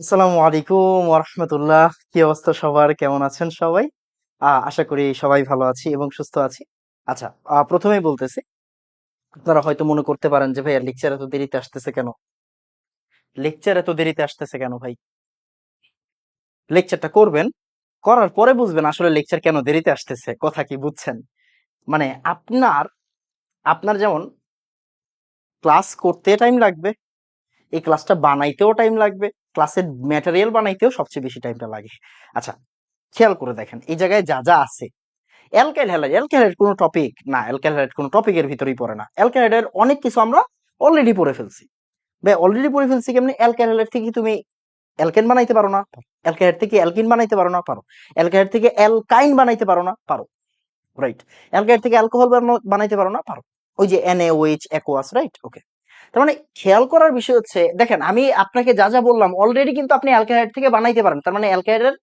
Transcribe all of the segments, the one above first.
আসসালামু আলাইকুম ওরহমতুল্লাহ। কি অবস্থা সবার? কেমন আছেন সবাই? আশা করি সবাই ভালো আছি এবং সুস্থ আছি। আচ্ছা, প্রথমেই বলতেছি, আপনারা হয়তো মনে করতে পারেন যে ভাইয়া লেকচার এত দেরিতে আসতেছে কেন? লেকচার এত দেরিতে আসতেছে কেন ভাই? লেকচারটা করবেন, করার পরে বুঝবেন আসলে লেকচার কেন দেরিতে আসতেছে। কথা কি বুঝছেন? মানে আপনার আপনার যেমন ক্লাস করতে টাইম লাগবে, এই ক্লাসটা বানাইতেও টাইম লাগবে, ক্লাসের ম্যাটেরিয়াল বানাইতেও সবচেয়ে বেশি টাইমটা লাগে। আচ্ছা, খেয়াল করে দেখেন এই জায়গায় যা যা আছে। অ্যালকাইল হ্যালাইড, অ্যালকাইল কোনো টপিক না, অ্যালকাইল হ্যালাইড কোনো টপিকের ভিতরেই পড়ে না। অ্যালকাইলের অনেক কিছু আমরা অলরেডি পড়ে ফেলছি। ভাই অলরেডি পড়ে ফেলছি কেমনে? অ্যালকাইল হ্যালাইড থেকে তুমি অ্যালকেন বানাইতে পারো না? অ্যালকাইল থেকে অ্যালকিন বানাইতে পারো না? পারো। অ্যালকাইল থেকে অ্যালকাইন বানাইতে পারো না? পারো। রাইট। অ্যালকাইল থেকে অ্যালকোহল বানাইতে পারো না? পারো। ওই যে NaOH অ্যাকোয়াস, রাইট? ওকে। তার মানে খেয়াল করার বিষয় হচ্ছে, দেখেন আমি আপনাকে যা যা বললাম অলরেডি কিন্তু আপনি অ্যালকাইল থেকে বানাইতে পারেন। তার মানে অ্যালকাইলের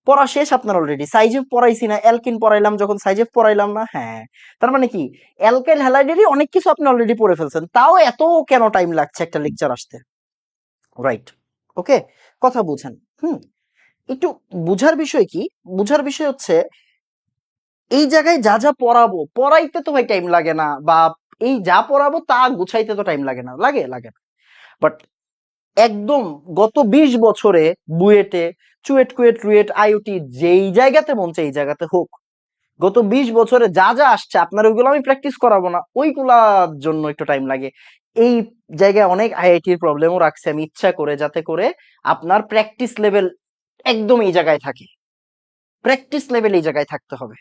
পড়া শেষ আপনার অলরেডি। সাইজেভ পড়াইছি না, অ্যালকিন পড়াইলাম যখন, সাইজেভ পড়াইলাম না? হ্যাঁ। তার মানে কি অ্যালকাইল হ্যালাইডেরই অনেক কিছু আপনি অলরেডি পড়ে ফেলছেন, তাও এত কেন টাইম লাগছে একটা লেকচার আসতে? রাইট। ওকে, কথা বুঝেন। হুম। একটু বুঝার বিষয় কি, বুঝার বিষয় হচ্ছে এই জায়গায় যা যা পড়াবো, পড়াইতে তো ভাই টাইম লাগে না, বা এই যা পড়াবো তা গুছাইতে তো টাইম লাগে না, লাগে লাগে না। বাট একদম গত 20 বছরে বুয়েটে চুয়েট কুয়েট রুয়েট আইওটি যেই জায়গাতে মন চায় এই জায়গাতে হোক, গত 20 বছরে যা যা আসছে আপনার ওইগুলো আমি প্র্যাকটিস করাবো না, ওইগুলার জন্য একটু টাইম লাগে। এই জায়গায় অনেক আইআইটির প্রবলেমও রাখছে আমি ইচ্ছা করে, যাতে করে আপনার প্র্যাকটিস লেভেল একদম এই জায়গায় থাকে। প্র্যাকটিস লেভেল এই জায়গায় থাকতে হবে।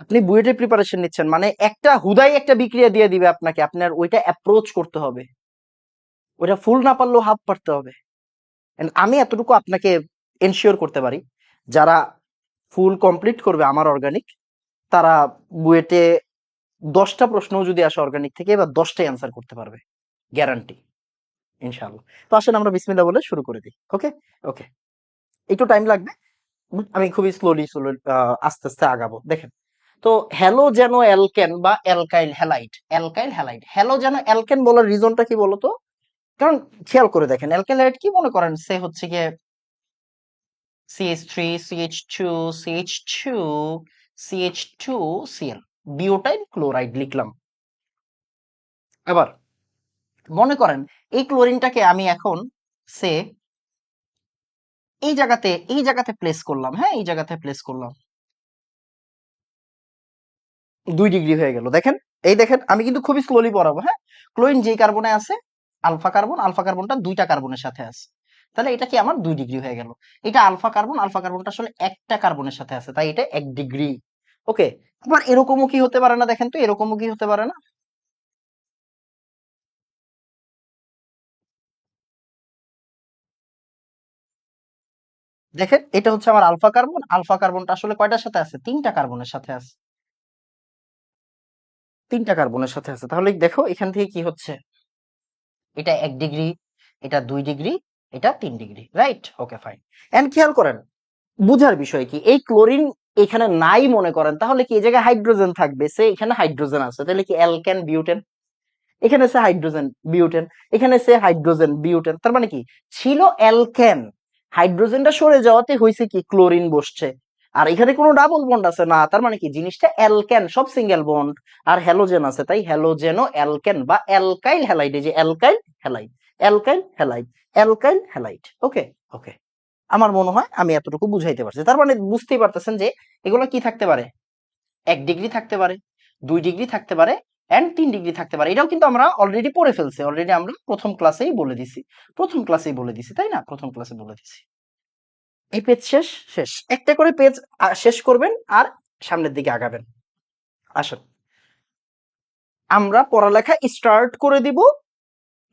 আপনি বুয়েটের প্রিপারেশন নিচ্ছেন মানে একটা হুদাই একটা বিক্রিয়া দিয়ে দিবে আপনাকে, আপনার ওইটা অ্যাপ্রোচ করতে হবে, ওইটা ফুল না পারলেও হাফ পারতে হবে। And আমি এতটুকু আপনাকে এনশিওর করতে পারি, যারা ফুল কমপ্লিট করবে আমার অর্গানিক, তারা বুয়েটে 10টা প্রশ্নও যদি আসে অর্গানিক থেকে, এবার 10টাই অ্যান্সার করতে পারবে, গ্যারান্টি, ইনশাআল্লাহ। তো আসেন আমরা বিসমিল্লাহ বলে শুরু করে দিই। ওকে। ওকে, একটু টাইম লাগবে। আমি খুবই স্লোলি স্লোলি আস্তে আস্তে আগাবো, দেখেন। তো হ্যালো যেন অ্যালকেন বা alkyl halide, alkyl halide, hello যেন অ্যালকেন বলার রিজনটা কি বলতো? কারণ খেয়াল করে দেখেন অ্যালকাইল হ্যালাইড কি মনে করেন, সে হচ্ছে গিয়ে CH3 CH2 CH2 CH2 Cl, butyl chloride লিখলাম। আবার মনে করেন এই ক্লোরিনটাকে আমি এখন সে এই জায়গাতে প্লেস করলাম, হ্যাঁ এই জায়গাতে প্লেস করলাম, 2 ডিগ্রি হয়ে গেল। দেখেন, এই দেখেন আমি কিন্তু খুবই স্লোলি পড়াবো, হ্যাঁ। ক্লোরিন যেই কার্বনে আছে আলফা কার্বন, আলফা কার্বনটা 2টা কার্বনের সাথে আছে, তাহলে এটা কি আমার 2 ডিগ্রি হয়ে গেল। এটা আলফা কার্বন, আলফা কার্বনটা আসলে একটা কার্বনের সাথে আছে, তাই এটা 1 ডিগ্রি। ওকে। আবার এরকমও কি হতে পারে না, দেখেন তো এরকমও কি হতে পারে না? দেখেন এটা হচ্ছে আমার আলফা কার্বন, আলফা কার্বনটা আসলে কয়টার সাথে আছে? 3টা কার্বনের সাথে আছে, 3টা কার্বনের সাথে আছে। তাহলে দেখো এখান থেকে কি হচ্ছে, এটা 1 ডিগ্রি, এটা 2 ডিগ্রি, এটা 3 degree, right? Okay fine. And খেয়াল করেন, বুঝার বিষয় কি, এই ক্লোরিন এখানে নাই মনে করেন, তাহলে কি এই জায়গায় হাইড্রোজেন থাকবে? সে এখানে হাইড্রোজেন আছে, তাহলে কি অ্যালকেন বিউটেন, এখানে সে হাইড্রোজেন বিউটেন, এখানে সে হাইড্রোজেন বিউটেন, তার মানে কি ছিল অ্যালকেন, হাইড্রোজেনটা সরে যাওয়াতে হয়েছে কি ক্লোরিন বসছে। আর এখানে কোনো ডাবল বন্ড আছে না, তার মানে কি জিনিসটা অ্যালকেন, সব সিঙ্গেল বন্ড। আর হ্যালোজেন আছে, তাই হ্যালোজেন ও অ্যালকেন বা অ্যালকাইল হ্যালাইড, এই যে alkyl halide, alkyl halide, alkyl halide. Okay. Okay, আমার মনে হয় আমি এতটুকু বুঝাইতে পারছি। তার মানে বুঝতেই পারতেছেন যে এগুলো কি থাকতে পারে, 1 ডিগ্রি থাকতে পারে, 2 ডিগ্রি থাকতে পারে, এন্ড 3 ডিগ্রি থাকতে পারে। এটাও কিন্তু আমরা অলরেডি পড়ে ফেলছি, অলরেডি আমরা প্রথম ক্লাসেই বলে দিছি, প্রথম ক্লাসেই বলে দিছি, তাই না? প্রথম ক্লাসে বলে দিছি। এই পেজ শেষ, শেষ একটা করে পেজ শেষ করবেন আর সামনের দিকে আগাবেন। আসুন আমরা পড়ালেখা স্টার্ট করে দিব।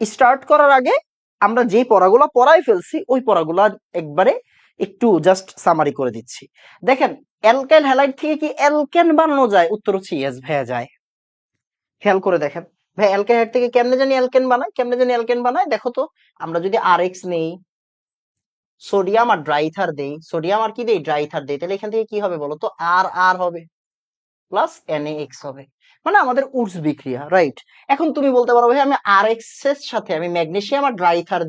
স্টার্ট করার আগে আমরা যে পড়াগুলো পড়াই ফেলছি ওই পড়াগুলো একবারে একটু জাস্ট সামারি করে দিচ্ছি। দেখেন, অ্যালকাইল হ্যালাইড থেকে কি অ্যালকেন বানানো যায়? উত্তর হচ্ছে ইয়েস ভাইয়া যায়। খেয়াল করে দেখেন, ভাই অ্যালকাইল থেকে কেমনে জানি অ্যালকেন বানায়, কেমনে জানি অ্যালকেন বানায়, দেখো তো। আমরা যদি আরএক্স নেই, সোডিয়াম আর ড্রাইথার দেই, সোডিয়াম আর কি দেই, ড্রাইথার দেই, তাহলে এখান থেকে কি হবে বলো তো? আর আর হবে। প্লাস NaX হবে, মানে আমাদের উডস বিক্রিয়া, রাইট? এখন তুমি বলতে পারো ভাই আমি RX এর সাথে আমি ম্যাগনেসিয়াম আর ড্রাইথার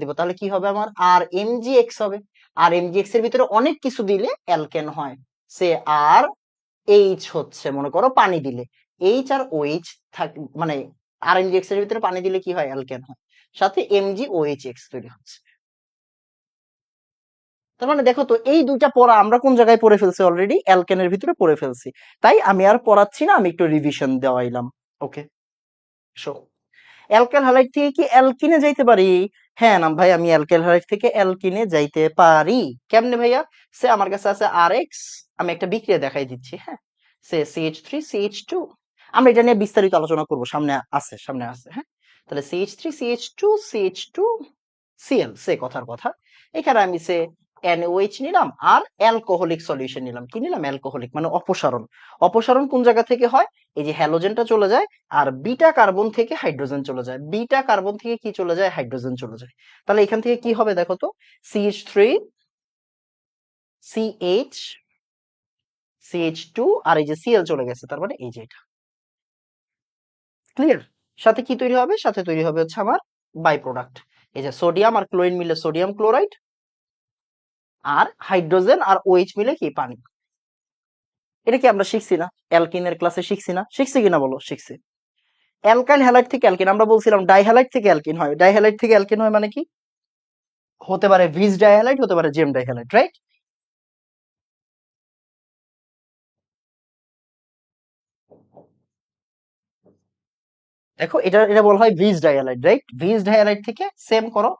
দিব, তাহলে কি হবে আমার RMgX হবে। RMgX এর ভিতরে অনেক কিছু দিলে অ্যালকেন হয়, সে আর এইচ হচ্ছে মনে করো পানি দিলে, এইচ আর ওএইচ থাক, মানে RMgX এর ভিতরে পানি দিলে কি হয়, অ্যালকেন হয়, সাথে MgOHX তৈরি হচ্ছে। তার মানে দেখো তো এই দুইটা পড়া আমরা কোন জায়গায় পড়ে ফেলছি, অলরেডি অ্যালকেনের ভিতরে পড়ে ফেলছি। তাই আমি আর পড়াচ্ছি না, আমি একটু রিভিশন দেওয়াইলাম। ওকে, সো অ্যালকেল হ্যালাইড থেকে কি অ্যালকিনে যাইতে পারি? হ্যাঁ না ভাই, আমি অ্যালকেল হ্যালাইড থেকে অ্যালকিনে যাইতে পারি। কেমনে ভাইয়া? সে আমার কাছে আছে RX, আমি একটা বিক্রিয়া দেখাই দিচ্ছি, হ্যাঁ। সে CH3CH2, আমরা এটা নিয়ে বিস্তারিত আলোচনা করব, সামনে আছে, হ্যাঁ। তাহলে CH3CH2CH2Cl, সে কথার কথা। এখানে আমি সে NaOH নিলাম আর অ্যালকোহলিক সলিউশন নিলাম। কি নিলাম? অ্যালকোহলিক, মানে অপসারণ। অপসারণ কোন জায়গা থেকে হয়? এই যে হ্যালোজেনটা চলে যায় আর বিটা কার্বন থেকে হাইড্রোজেন চলে যায়, বিটা কার্বন থেকে কি চলে যায়, হাইড্রোজেন চলে যায়। তাহলে এখান থেকে কি হবে দেখো তো, CH3CH2 আর এই যে Cl চলে গেছে, তার মানে এই যে এটা ক্লিয়ার। সাথে কি তৈরি হবে? সাথে তৈরি হবে হচ্ছে আমার বাই প্রোডাক্ট, এই যে সোডিয়াম আর ক্লোরিন মিলে সোডিয়াম ক্লোরাইড, আর হাইড্রোজেন আর OH মিলে কি, পানি। এটা কি আমরা শিখছি না? অ্যালকিনের ক্লাসে শিখছি না? শিখছি কিনা বলো? শিখছি। অ্যালকাইল হ্যালাইড থেকে অ্যালকিন, আমরা বলছিলাম ডাইহ্যালাইড থেকে অ্যালকিন হয়। ডাইহ্যালাইড থেকে অ্যালকিন হয় মানে কি? হতে পারে ভিজ ডাইহ্যালাইড, হতে পারে জেম ডাইহ্যালাইড, রাইট? দেখো এটা এটা বলা হয় ভিজ ডাইহ্যালাইড, রাইট? ভিজ ডাইহ্যালাইড থেকে সেম করো,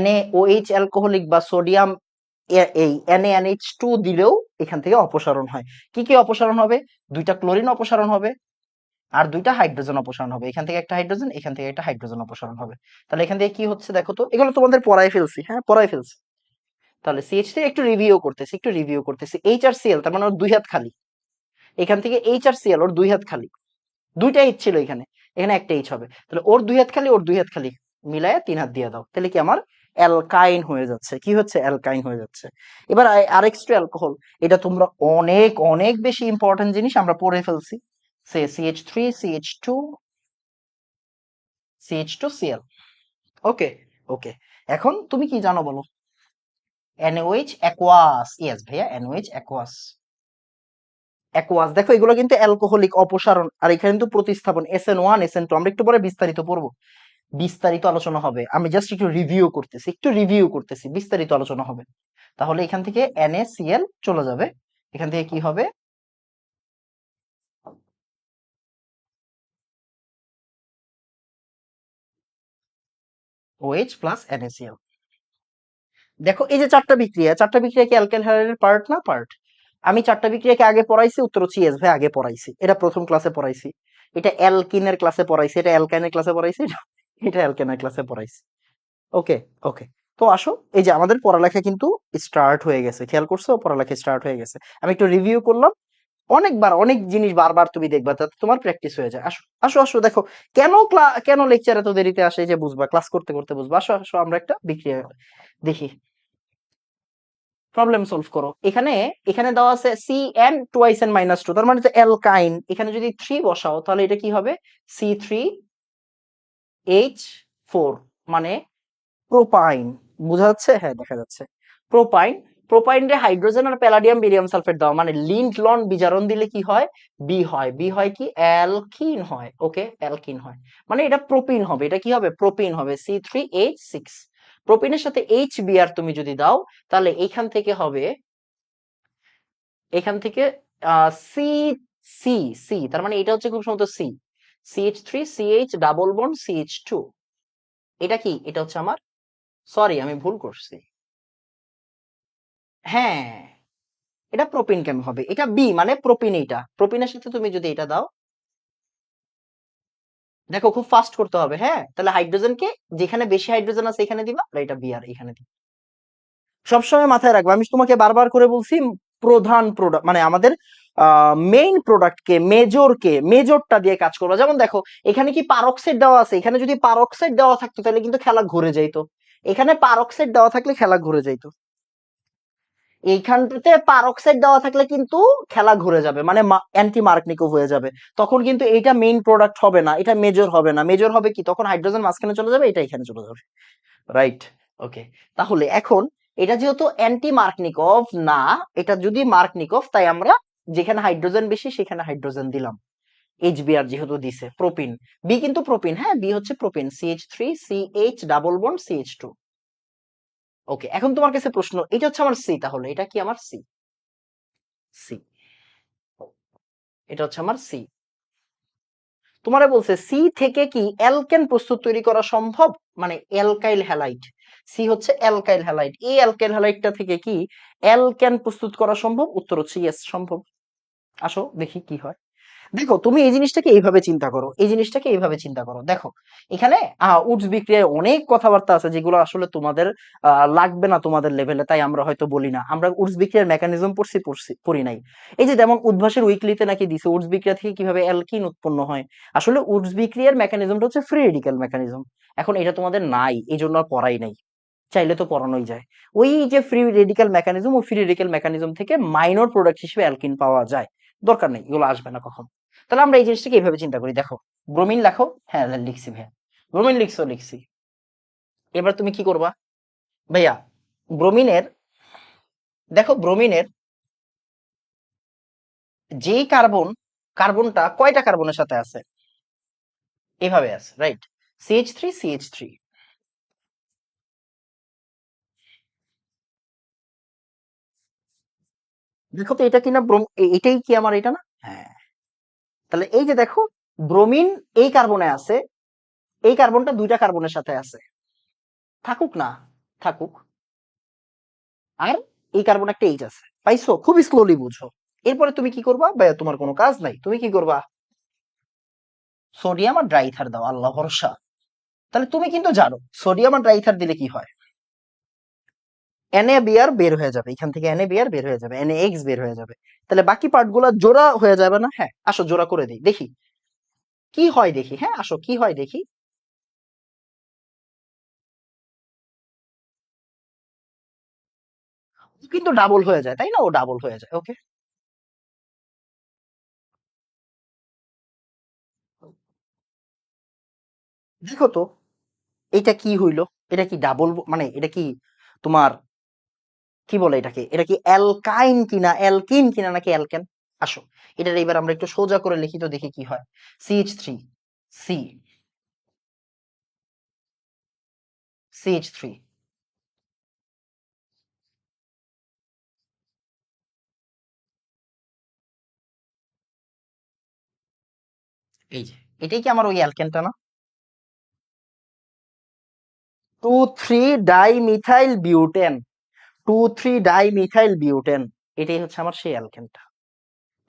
NaOH অ্যালকোহলিক বা সোডিয়াম, এই NaNH2 দিলেও এখান থেকে অপসারণ হয়। কি কি অপসারণ হবে? দুইটা ক্লোরিন অপসারণ হবে আর দুইটা হাইড্রোজেন অপসারণ হবে। এখান থেকে একটা হাইড্রোজেন, এখান থেকে একটা হাইড্রোজেন অপসারণ হবে। তাহলে এখান থেকে কি হচ্ছে দেখো তো, এগুলো তোমাদের পড়ায় ফেলছি, হ্যাঁ পড়ায় ফেলছি। তাহলে CH3 একটু রিভিউ করতেছি, HCl, তার মানে ওর দুই হাত খালি। এখান থেকে HCl ওর দুই হাত খালি, দুইটা এইচ ছিল এখানে, এখানে একটা এইচ হবে। তাহলে ওর দুই হাত খালি, ওর দুই হাত খালি, মিলায় তিন হাত দিয়ে দাও, তাহলে কি আমার অ্যালকাইন হয়ে যাচ্ছে। কি হচ্ছে? অ্যালকাইন হয়ে যাচ্ছে। এবার আরেক্স টু অ্যালকোহল, এটা তোমরা অনেক অনেক বেশি ইম্পর্টেন্ট জিনিস আমরা পড়ে ফেলছি। সে CH3CH2CH2Cl। ওকে, ওকে। এখন তুমি কি জানো বলো? NaOH অ্যাকোয়াস, ইয়েস ভাইয়া, NaOH অ্যাকোয়াস। অ্যাকোয়াস, দেখো এগুলো কিন্তু অ্যালকোহলিক অপসারণ, আর এখানে কিন্তু প্রতিস্থাপন, SN1 SN2, আমরা একটু পরে বিস্তারিত পড়বো, বিস্তারিত আলোচনা হবে। আমি জাস্ট একটু রিভিউ করতেছি, বিস্তারিত আলোচনা হবে। তাহলে এখান থেকে NaCl চলে যাবে, এখান থেকে কি হবে, OH প্লাস NaCl। দেখো এই যে চারটা বিক্রিয়া কি অ্যালকাইল হ্যালাইডের পার্ট না? পার্ট। আমি চারটা বিক্রিয়াকে আগে পড়াইছি, উত্তর হচ্ছে ইয়েস ভাই, আগে পড়াইছি, এটা প্রথম ক্লাসে পড়াইছি, এটা অ্যালকিনের ক্লাসে পড়াইছি, এটা অ্যালকাইনের ক্লাসে পড়াইছি, এটা অ্যালকেনের ক্লাসে পড়াইছি। ওকে, ওকে। তো আসো, এই যে আমাদের পড়ালেখা কিন্তু স্টার্ট হয়ে গেছে, খেয়াল করছো? পড়ালেখা স্টার্ট হয়ে গেছে। আমি একটু রিভিউ করলাম, অনেকবার অনেক জিনিস বারবার তুমি দেখবা, তাতে তোমার প্র্যাকটিস হয়ে যায়। আসো, আসো, আসো, দেখো কেন লেকচার এত দেরিতে আসে, এই যে বুঝবা, ক্লাস করতে করতে বুঝবা। আসো, আসো, আমরা একটা বিক্রিয়া দেখি, প্রবলেম সলভ করো। এখানে এখানে দেওয়া আছে CN2SN-2, তার মানে তো অ্যালকাইন, এখানে যদি 3 বসাও তাহলে এটা কি হবে, C3H4, মানে প্রোপাইন। বোঝা যাচ্ছে? হ্যাঁ, দেখা যাচ্ছে। প্রোপাইন, প্রোপাইন রে হাইড্রোজেন আর প্যালাডিয়াম বেরিয়াম সালফেট দেওয়া, মানে লিন্ট লন বিজারণ দিলে কি হয়, বি হয়। বি হয় কি, অ্যালকিন হয়। ওকে, অ্যালকিন হয়, মানে এটা প্রোপিন হবে। এটা কি হবে, প্রোপিন হবে, C3H6। প্রোপিনের সাথে HBr তুমি যদি দাও, তাহলে এখান থেকে হবে, এখান থেকে সি, সি, সি, তার মানে এটা হচ্ছে খুব সম্ভবত C, CH3CH double bond CH2। এটা কি, এটা হচ্ছে আমার, সরি আমি ভুল করছি, হ্যাঁ, এটা প্রোপিন কেন হবে, এটা বি মানে প্রোপিন। এটা প্রোপিনের সাথে তুমি যদি এটা দাও, দেখো খুব ফাস্ট করতে হবে, হ্যাঁ। তাহলে হাইড্রোজেনকে যেখানে বেশি হাইড্রোজেন আছে এখানে দিবা, আর এটা বি আর এখানে দিবা। সবসময় মাথায় রাখবা, আমি তোমাকে বারবার করে বলছি, প্রধান প্রোডাক্ট মানে আমাদের মেইন প্রোডাক্টকে, মেজরটা দিয়ে কাজ করবা। যেমন দেখো এখানে কি পারক্সাইড দেওয়া আছে, এখানে যদি পারক্সাইড দেওয়া থাকতো তাহলে কিন্তু খেলা ঘুরে যাইতো, এখানে পারক্সাইড দেওয়া থাকলে খেলা ঘুরে যাইতো। এইখানটাতে পারক্সাইড দেওয়া থাকলে কিন্তু খেলা ঘুরে যাবে, মানে অ্যান্টি মার্কনিকো হয়ে যাবে। তখন কিন্তু এটা মেইন প্রোডাক্ট হবে না, এটা মেজর হবে না। মেজর হবে কি, তখন হাইড্রোজেন মাঝখানে চলে যাবে, এটা এখানে চলে যাবে। রাইট। ওকে, তাহলে এখন এটা যেহেতু অ্যান্টি মার্কনিকভ না, এটা যদি মার্কনিকভ, তাই আমরা যেখানে হাইড্রোজেন বেশি সেখানে হাইড্রোজেন দিলাম। HBr যেহেতু দিছে, প্রোপিন, বি কিন্তু প্রোপিন, হ্যাঁ বি হচ্ছে propene, CH3 CH double bond CH2। ওকে, এখন তোমার কাছে প্রশ্ন, এটা হচ্ছে আমার সি, তাহলে এটা কি আমার সি, সি, এটা হচ্ছে আমার সি। তোমারে বলছে সি থেকে কি অ্যালকেন প্রস্তুত তৈরি করা সম্ভব, মানে অ্যালকাইল হ্যালাইড। সি হচ্ছে অ্যালকাইল হ্যালাইড, এই অ্যালকাইল হ্যালাইডটা থেকে কি অ্যালকেন প্রস্তুত করা সম্ভব? উত্তর হচ্ছে ইয়েস, সম্ভব। আসো দেখি কি হয়। দেখো তুমি এই জিনিসটাকে এইভাবে চিন্তা করো, এই জিনিসটাকে এইভাবে চিন্তা করো। দেখো এখানে উডস বিক্রিয়ায় অনেক কথাবার্তা আছে যেগুলো আসলে তোমাদের লাগবে না তোমাদের লেভেলে, তাই আমরা হয়তো বলি না। আমরা উডস বিক্রিয়ার মেকানিজম পড়ি নাই। এই যে যেমন উদ্ভাসের উইকলিতে নাকি দিছে উডস বিক্রিয়া থেকে কিভাবে অ্যালকিন উৎপন্ন হয়। আসলে উডস বিক্রিয়ার মেকানিজমটা হচ্ছে ফ্রি রেডিক্যাল মেকানিজম। এখন এটা তোমাদের নাই, এই জন্য আর পড়াই নাই। চাইলে তো পড়ানোই যায়। ওই যে ফ্রি রেডিক্যাল মেকানিজম, ওই ফ্রি রেডিক্যাল মেকানিজম থেকে মাইনর প্রোডাক্ট হিসেবে অ্যালকিন পাওয়া যায়। দরকার নেই, এগুলো আসবে না কখন। তাহলে আমরা এই জিনিসটাকে এইভাবে চিন্তা করি। দেখো ব্রোমিন লেখো, হ্যাঁ লিখছি ভাইয়া, ব্রোমিন লিখছো, লিখছি। এবার তুমি কি করবা ভাইয়া, ব্রোমিনের, দেখো ব্রোমিনের যেই কার্বন, কার্বনটা কয়টা কার্বনের সাথে আছে, এভাবে আছে, রাইট, CH3 CH3। দেখো তো এটা কিনা এটাই কি আমার, এটা না? হ্যাঁ। তাহলে এই যে দেখো, ব্রোমিন এই কার্বনে আছে, এই কার্বনটা দুইটা কার্বনের সাথে আছে, থাকুক না, থাকুক। আর এই কার্বন একটা এইচ আছে, পাইছো? খুব স্লোলি বুঝো। এরপরে তুমি কি করবা ভাইয়া, তোমার কোনো কাজ নাই, তুমি কি করবা, সোডিয়াম আর ড্রাইথার দাও, আল্লাহ ভরসা। তাহলে তুমি কিন্তু জানো সোডিয়াম আর ড্রাইথার দিলে কি হয়, NaBr বের হয়ে যাবে, এখান থেকে NaBr বের হয়ে যাবে, NaX বের হয়ে যাবে। তাহলে বাকি পার্ট গুলা জোড়া হয়ে যাবে না? হ্যাঁ, আসো জোড়া করে দিই, দেখি কি হয়, দেখি, হ্যাঁ আসো কি হয় দেখি। ও কিন্তু ডাবল হয়ে যায়, তাই না? ও ডাবল হয়ে যায়। ওকে, দেখো তো এটা কি হইলো, এটা কি ডাবল, মানে এটা কি তোমার কি বলে এটাকে, এটা কি অ্যালকাইন কিনা, অ্যালকিন কিনা, নাকি অ্যালকেন? আসো এটার এবার আমরা একটু সোজা করে লিখি তো, দেখি কি হয়। CH3 সি, CH3, এই যে এটাই কি আমার ওই অ্যালকেনটা না? 2,3-ডাইমিথাইল বিউটেন, 2,3-ডাইমিথাইল বিউটেন, এটাই হচ্ছে আমার সেই অ্যালকেনটা।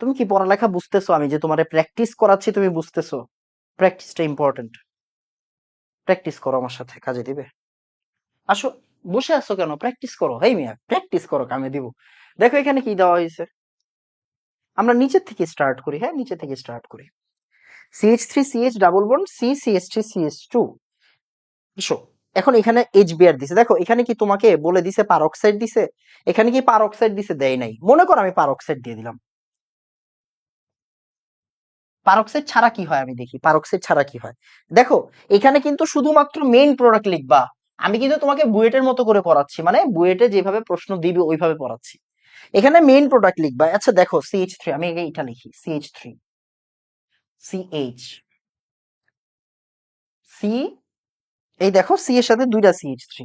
তুমি কি পড়ালেখা বুঝতেছো? আমি যে তোমারে প্র্যাকটিস করাচ্ছি, তুমি বুঝতেছো? প্র্যাকটিসটা ইম্পর্টেন্ট। প্র্যাকটিস করো, আমার সাথে কাজে দিবে। আসো, বসে আছো কেন? প্র্যাকটিস করো, হেই মিয়া, প্র্যাকটিস করো, কামে দিব। দেখো এখানে কি দেওয়া হয়েছে, আমরা নিচের থেকে স্টার্ট করি, হ্যাঁ নিচে থেকে স্টার্ট করি। CH3 CH double bond C CH3 CH2। এসো, এখন এখানে HBr দিছে, দেখো এখানে কি তোমাকে বলে দিছে পারক্সাইড দিছে? এখানে কি পারক্সাইড দিছে? দেয় নাই। মনে করো আমি পারক্সাইড দিয়ে দিলাম, পারক্সাইড ছাড়া কি হয় আমি দেখি, পারক্সাইড ছাড়া কি হয়। দেখো এখানে কিন্তু শুধুমাত্র মেইন প্রোডাক্ট লিখবা। আমি কিন্তু তোমাকে বুয়েটের মতো করে পড়াচ্ছি, মানে বুয়েটে যেভাবে প্রশ্ন দিবে ওইভাবে পড়াচ্ছি। এখানে মেইন প্রোডাক্ট লিখবা। আচ্ছা দেখো CH3, আমি আগে এটা লিখি, CH3 CH সি, এই দেখো সি এর সাথে দুইটা CH3।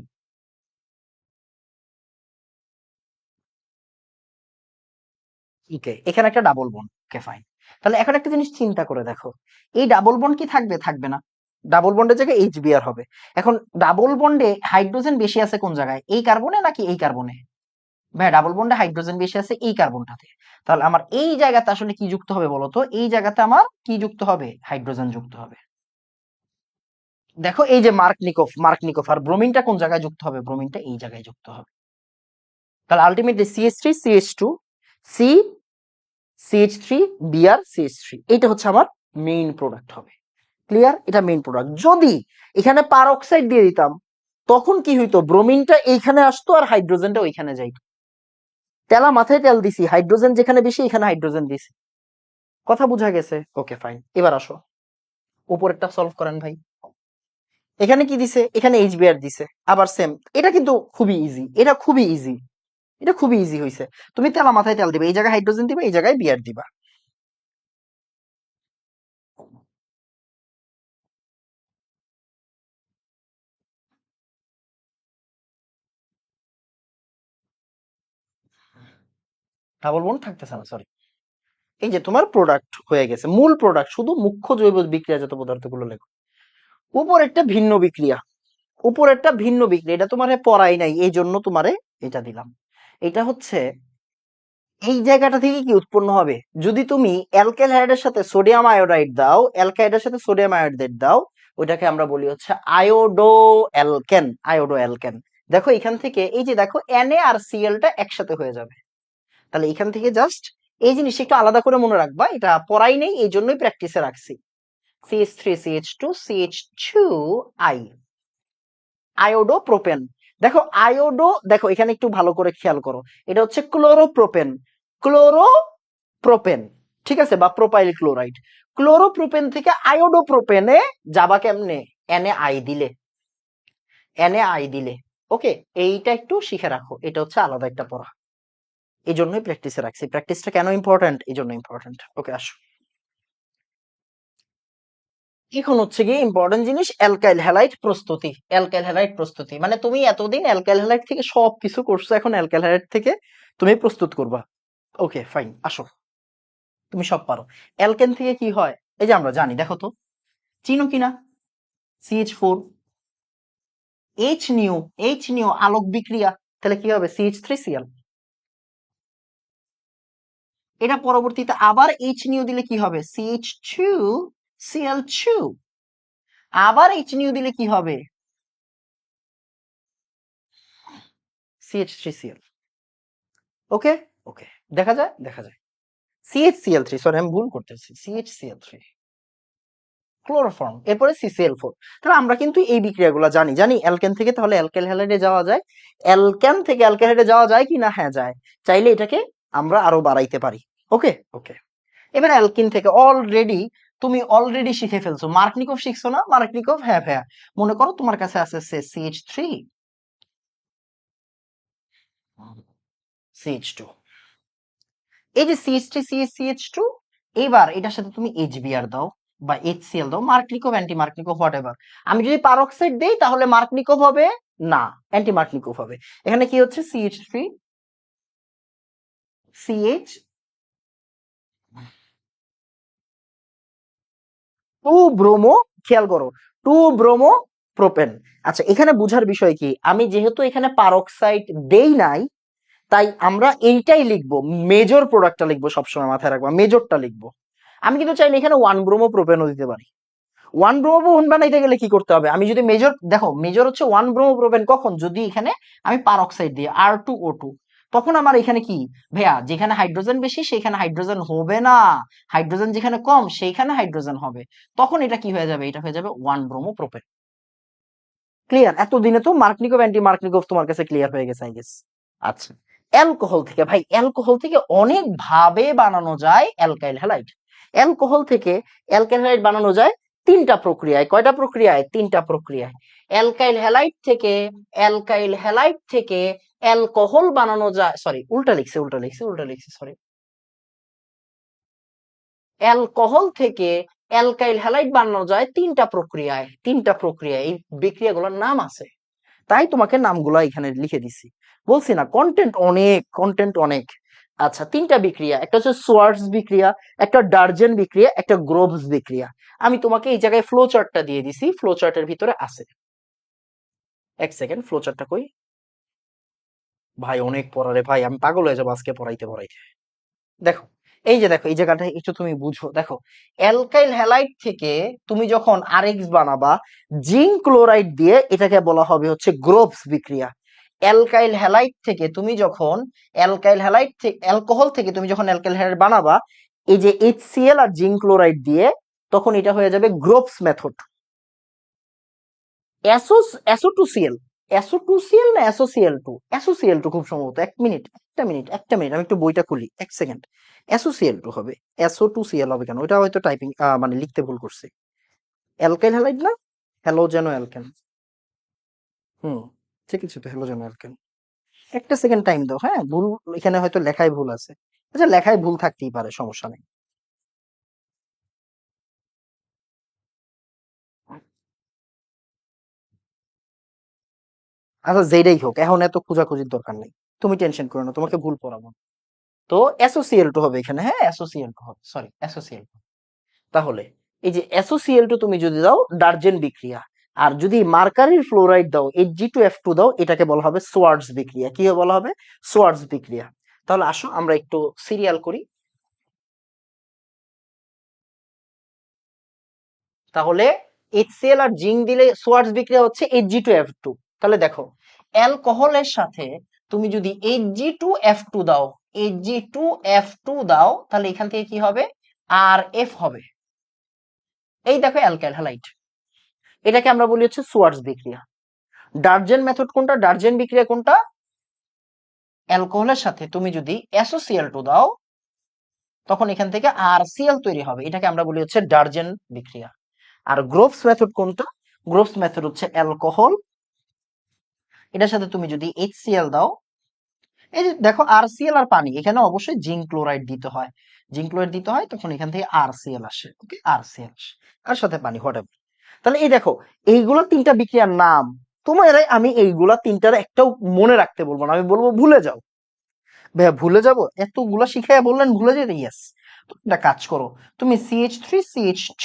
ওকে, এখানে একটা ডাবল বন্ড, ওকে ফাইন। তাহলে এখন একটা জিনিস চিন্তা করে দেখো, এই ডাবল বন্ড কি থাকবে? থাকবে না। ডাবল বন্ডের জায়গায় HBr হবে। এখন ডাবল বন্ডে হাইড্রোজেন বেশি আছে কোন জায়গায়, এই কার্বনে নাকি এই কার্বনে? ভাই ডাবল বন্ডে হাইড্রোজেন বেশি আছে এই কার্বনটাতে। তাহলে আমার এই জায়গাতে আসলে কি যুক্ত হবে বলতো, এই জায়গাতে আমার কি যুক্ত হবে? হাইড্রোজেন যুক্ত হবে। দেখো এই যে মার্কনিকোফ আর ব্রোমিনটা কোন জায়গায় যুক্ত হবে? ব্রোমিনটা এই জায়গায় যুক্ত হবে। তাহলে ultimately CH3 CH2 C CH3 Br CH3, এইটা হচ্ছে আমার মেইন প্রোডাক্ট হবে। ক্লিয়ার? এটা মেইন প্রোডাক্ট। যদি এখানে পারঅক্সাইড দিয়ে দিতাম, তখন কি হইতো? ব্রোমিনটা এইখানে আসতো আর হাইড্রোজেনটা ওইখানে যাইতো। তেলা মাথায় তেল দিছি, হাইড্রোজেন যেখানে বেশি এখানে হাইড্রোজেন দিছি। কথা বোঝা গেছে? Okay fine. এবার আসো উপরেরটা সলভ করেন ভাই। এখানে কি দিছে? এখানে এইচবিআর দিছে। আবার সেম, এটা কিন্তু খুবই ইজি, এটা খুবই ইজি, এটা খুবই ইজি হইছে। তুমি তেলা মাথায় তেল দিবে, এই জায়গায় হাইড্রোজেন দিবা, এই জায়গায় বিআর দিবা। ডাবল বন্ড থাকতেছে না, সরি। এই যে তোমার প্রোডাক্ট হয়ে গেছে, মূল প্রোডাক্ট, শুধু মুখ্য জৈব বিক্রিয়াজাত পদার্থগুলো লেখো। উপর একটা ভিন্ন বিক্রিয়া, উপর একটা ভিন্ন বিক্রিয়া, এটা তোমারে পড়াই নাই, এই জন্য তোমারে এটা দিলাম। এটা হচ্ছে এই জায়গাটা থেকে কি উৎপন্ন হবে, যদি তুমি অ্যালকাইল হাইড্রাইডের সাথে সোডিয়াম আয়োডাইড দাও, অ্যালকাইডের সাথে সোডিয়াম আয়োডাইড দাও, ওইটাকে আমরা বলি হচ্ছে আয়োডো অ্যালকেন, আয়োডো অ্যালকেন। দেখো এখান থেকে এই যে দেখো Na আর Cl টা একসাথে হয়ে যাবে। তাহলে এখান থেকে জাস্ট এই জিনিসটা একটু আলাদা করে মনে রাখবা, এটা পড়াই নেই এই জন্যই প্র্যাকটিসে রাখছি। CH3CH2CH2I, iodo propane. দেখো আয়োডো, দেখো এখানে একটু ভালো করে খেয়াল করো, এটা হচ্ছে ক্লোরোপ্রোপেন, ক্লোরোপ্রোপেন, ঠিক আছে, বা প্রোপাইল ক্লোরাইড। ক্লোরোপ্রোপেন থেকে আয়োডোপ্রোপেনে যাবা কেমনে? Na দিলে, Na দিলে। ওকে, এইটা একটু শিখে রাখো, এটা হচ্ছে আলাদা একটা পড়া, এই জন্যই প্র্যাকটিসে রাখছি। প্র্যাকটিসটা কেন ইম্পর্টেন্ট? এই জন্য ইম্পর্টেন্ট। ওকে আসো, এখন হচ্ছে গিয়ে ইম্পর্টেন্ট জিনিস, অ্যালকাইল হ্যালাইড প্রস্তুতি। অ্যালকাইল হ্যালাইড প্রস্তুতি মানে তুমি এতদিন অ্যালকাইল হ্যালাইড থেকে সবকিছু করছো, এখন অ্যালকাইল হ্যালাইড থেকে তুমি প্রস্তুত করবা। ওকে ফাইন, আসো, তুমি সব পারো। অ্যালকেন থেকে কি হয় এই যে আমরা জানি, দেখো তো, চিনো কিনা? CH4, H nu, H nu আলোক বিক্রিয়া, তাহলে কি হবে? CH3Cl। এটা পরবর্তীতে আবার H নিউ দিলে কি হবে? CH2Cl2। আবার H নিউ দিলে কি হবে? CH3Cl। ওকে, ওকে, দেখা যায়, দেখা যায়। CHCl3, সরি আমি ভুল করতেছি, CHCl3, ক্লোরোফর্ম, এরপরে CCl4। তাহলে আমরা কিন্তু এই বিক্রিয়াগুলো জানি, জানি অ্যালকেন থেকে তাহলে অ্যালকাইল হ্যালাইডে যাওয়া যায়। অ্যালকেন থেকে অ্যালকাইল হ্যালাইডে যাওয়া যায় কি না? হ্যাঁ যায়। চাইলে এটাকে আমরা আরো বাড়াইতে পারি। ওকে, ওকে। এবার অ্যালকিন থেকে অলরেডি তুমি অলরেডি শিখে ফেলছো। মার্কনিকভ শিখছো না? মার্কনিকভ, হ্যাঁ ভাইয়া, মনে করো তোমার কাছে আছে CH3, CH2, এই যে CH3 CH2, এবার এটার সাথে তুমি HBr দাও বা HCl দাও, Markovnikov, anti Markovnikov, what ever. আমি যদি পারক্সাইড দেই তাহলে মার্কনিকভ হবে না, অ্যান্টি মার্কনিকভ হবে। এখানে কি হচ্ছে? CH3 CH 2 ব্রোমো, খেয়াল করো, 2 ব্রোমো প্রোপেন। আচ্ছা, এখানে বুঝার বিষয় কি, আমি যেহেতু এখানে পারক্সাইড দেই নাই, তাই আমরা এইটাই লিখবো, মেজর প্রোডাক্টটা লিখবো, সবসময় মাথায় রাখবা, মেজরটা লিখবো। আমি কিন্তু চাইলে এখানে 1 ব্রোমো প্রোপেনও দিতে পারি। 1 ব্রোমো প্রোপেন বানাইতে গেলে কি করতে হবে? আমি যদি মেজর, দেখো মেজর হচ্ছে 1 ব্রোমো প্রোপেন কখন? যদি এখানে আমি পারক্সাইড দিই R2O2, তখন আমার এখানে কি ভাইয়া, যেখানে হাইড্রোজেন বেশি সেখানে হাইড্রোজেন হবে না, হাইড্রোজেন যেখানে কম সেইখানে হাইড্রোজেন হবে। তখন এটা কি হয়ে যাবে? এটা হয়ে যাবে 1 ব্রোমো প্রোপেন। ক্লিয়ার? এতদিনে তো মার্কনিকভ, অ্যান্টি মার্কনিকভ তোমার কাছে ক্লিয়ার হয়ে গেছে আই গেস। আচ্ছা, অ্যালকোহল থেকে ভাই, অ্যালকোহল থেকে অনেক ভাবে বানানো যায় অ্যালকাইল হ্যালাইড। অ্যালকোহল থেকে অ্যালকাইল হ্যালাইড বানানো যায় তিনটা প্রক্রিয়ায়। কয়টা প্রক্রিয়ায়? তিনটা প্রক্রিয়ায়। অ্যালকাইল হ্যালাইড থেকে, অ্যালকাইল হ্যালাইড থেকে অ্যালকোহল বানানো যায়, সরি উল্টা লিখছে, উল্টা লিখছে, উল্টা লিখছে, সরি। অ্যালকোহল থেকে অ্যালকাইল হ্যালাইড বানানো যায় তিনটা প্রক্রিয়ায়, তিনটা প্রক্রিয়ায়। এই বিক্রিয়াগুলোর নাম আছে, তাই তোমাকে নামগুলো এখানে লিখে দিছি। বলছি না কন্টেন্ট অনেক, কন্টেন্ট অনেক। আচ্ছা, তিনটা বিক্রিয়া, একটা হচ্ছে সোয়ার্টজ বিক্রিয়া, একটা ডার্জেন বিক্রিয়া, একটা গ্রোভস বিক্রিয়া। আমি তোমাকে এই জায়গায় ফ্লো চার্টটা দিয়ে দিছি, ফ্লো চার্টের ভিতরে আছে। এক সেকেন্ড, ফ্লো চার্টটা কই? ভাই অনেক পড়ারে ভাই, আমি পাগল হয়ে যাবো আজকে পড়াইতে পড়াইতে। দেখো, এই যে দেখো এই জায়গাটা একটু তুমি বুঝো, দেখো অ্যালকাইল হ্যালাইড থেকে তুমি যখন আরএক্স বানাবা জিঙ্ক ক্লোরাইড দিয়ে, এটাকে বলা হবে হচ্ছে গ্রোভস বিক্রিয়া। অ্যালকাইল হ্যালাইড থেকে তুমি যখন, অ্যালকাইল হ্যালাইড থেকে, অ্যালকোহল থেকে তুমি যখন অ্যালকাইল হ্যালাইড বানাবা এই যে HCl আর জিঙ্ক ক্লোরাইড দিয়ে, তখন এটা হয়ে যাবে গ্রোভস মেথড। SO2Cl, SO2Cl না SOCl2? SOCl2 খুব সম্ভবত। একটা মিনিট আমি একটু বইটা খুলি, এক সেকেন্ড। SOCl2 হবে, SO2Cl হবে কেন? ওটা হয়তো টাইপিং মানে লিখতে ভুল করছি। অ্যালকাইল হ্যালাইড না, হ্যালোজেনো অ্যালকেন। হুম, ঠিক আছে, তো হ্যালোজেনো অ্যালকেন। একটা সেকেন্ড টাইম দাও, হ্যাঁ? ভুল এখানে হয়তো লেখায় ভুল আছে। আচ্ছা, লেখায় ভুল থাকতেই পারে, সমস্যা নেই। আচ্ছা, যেটাই হোক, এখন এত খোঁজাখুঁজির দরকার নেই। তুমি টেনশন করো না, তোমাকে ভুল পড়াবো না। তো SOCl2 হবে এখানে, হ্যাঁ SOCl2 হবে, সরি SOCl2। তাহলে এই যে SOCl2 তুমি যদি দাও, ডার্জেন বিক্রিয়া। আর যদি মার্কারির ফ্লোরাইড দাও, Hg2F2 দাও, এটাকে বলা হবে সোয়ার্টজ বিক্রিয়া। কি বলা হবে? সোয়ার্টজ বিক্রিয়া। তাহলে আসো আমরা একটু সিরিয়াল করি। তাহলে HCl আর জিঙ্ক দিলে সোয়ার্টজ বিক্রিয়া হচ্ছে Hg2F2। তাহলে দেখো, অ্যালকোহলের সাথে তুমি যদি Hg2F2 দাও, Hg2F2 দাও, তাহলে এখান থেকে কি হবে? আর এফ হবে। এই দেখো অ্যালকাইল হ্যালাইড, এটাকে আমরা বলি হচ্ছে সোয়ার্টজ বিক্রিয়া। ডার্জেন মেথড কোনটা? ডার্জেন বিক্রিয়া কোনটা? অ্যালকোহলের সাথে তুমি যদি SOCl2 দাও, তখন এখান থেকে আর সিএল তৈরি হবে, এটাকে আমরা বলি হচ্ছে ডার্জেন বিক্রিয়া। আর গ্রোভস মেথড কোনটা? গ্রোভস মেথড হচ্ছে অ্যালকোহল, এটার সাথে তুমি যদি HCl দাও, এই যে দেখো আরসিএল আর পানি, এখানে অবশ্যই জিঙ্ক ক্লোরাইড দিতে হয়। জিঙ্ক ক্লোরাইড দিতে হয়, তখন এখান থেকে আরসিএল আসে। ওকে, আরসিএল আসে, আর সাথে পানি, হোয়াটএভার। তাহলে এই দেখো, এইগুলো তিনটা বিক্রিয়ার নাম। তোমার আমি এইগুলা তিনটার একটাও মনে রাখতে বলবো না, আমি বলবো ভুলে যাও। ভাইয়া ভুলে যাব? এতগুলা শিখাইয়া বললেন ভুলে যেতে? ইয়েস। একটা কাজ করো, তুমি CH3CH2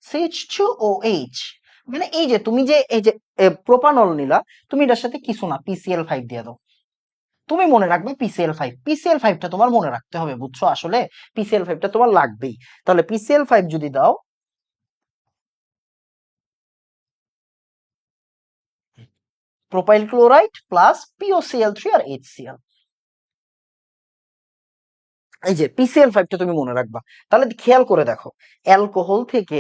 CH2OH, মানে এই যে তুমি যে এই যে প্রোপানল নিলা, তুমি এটার সাথে কিছু না, PCl5 দিয়ে দাও। তুমি মনে রাখবে পিসিএল ফাইভটা তোমার মনে রাখতে হবে, বুঝছো? আসলে পিসিএল5টা তোমার লাগবেই। তাহলে PCl5 যদি দাও, প্রোপাইল ক্লোরাইড প্লাস POCl3 আর HCl। এই যে PCl5টা তুমি মনে রাখবা। তাহলে খেয়াল করে দেখো, অ্যালকোহল থেকে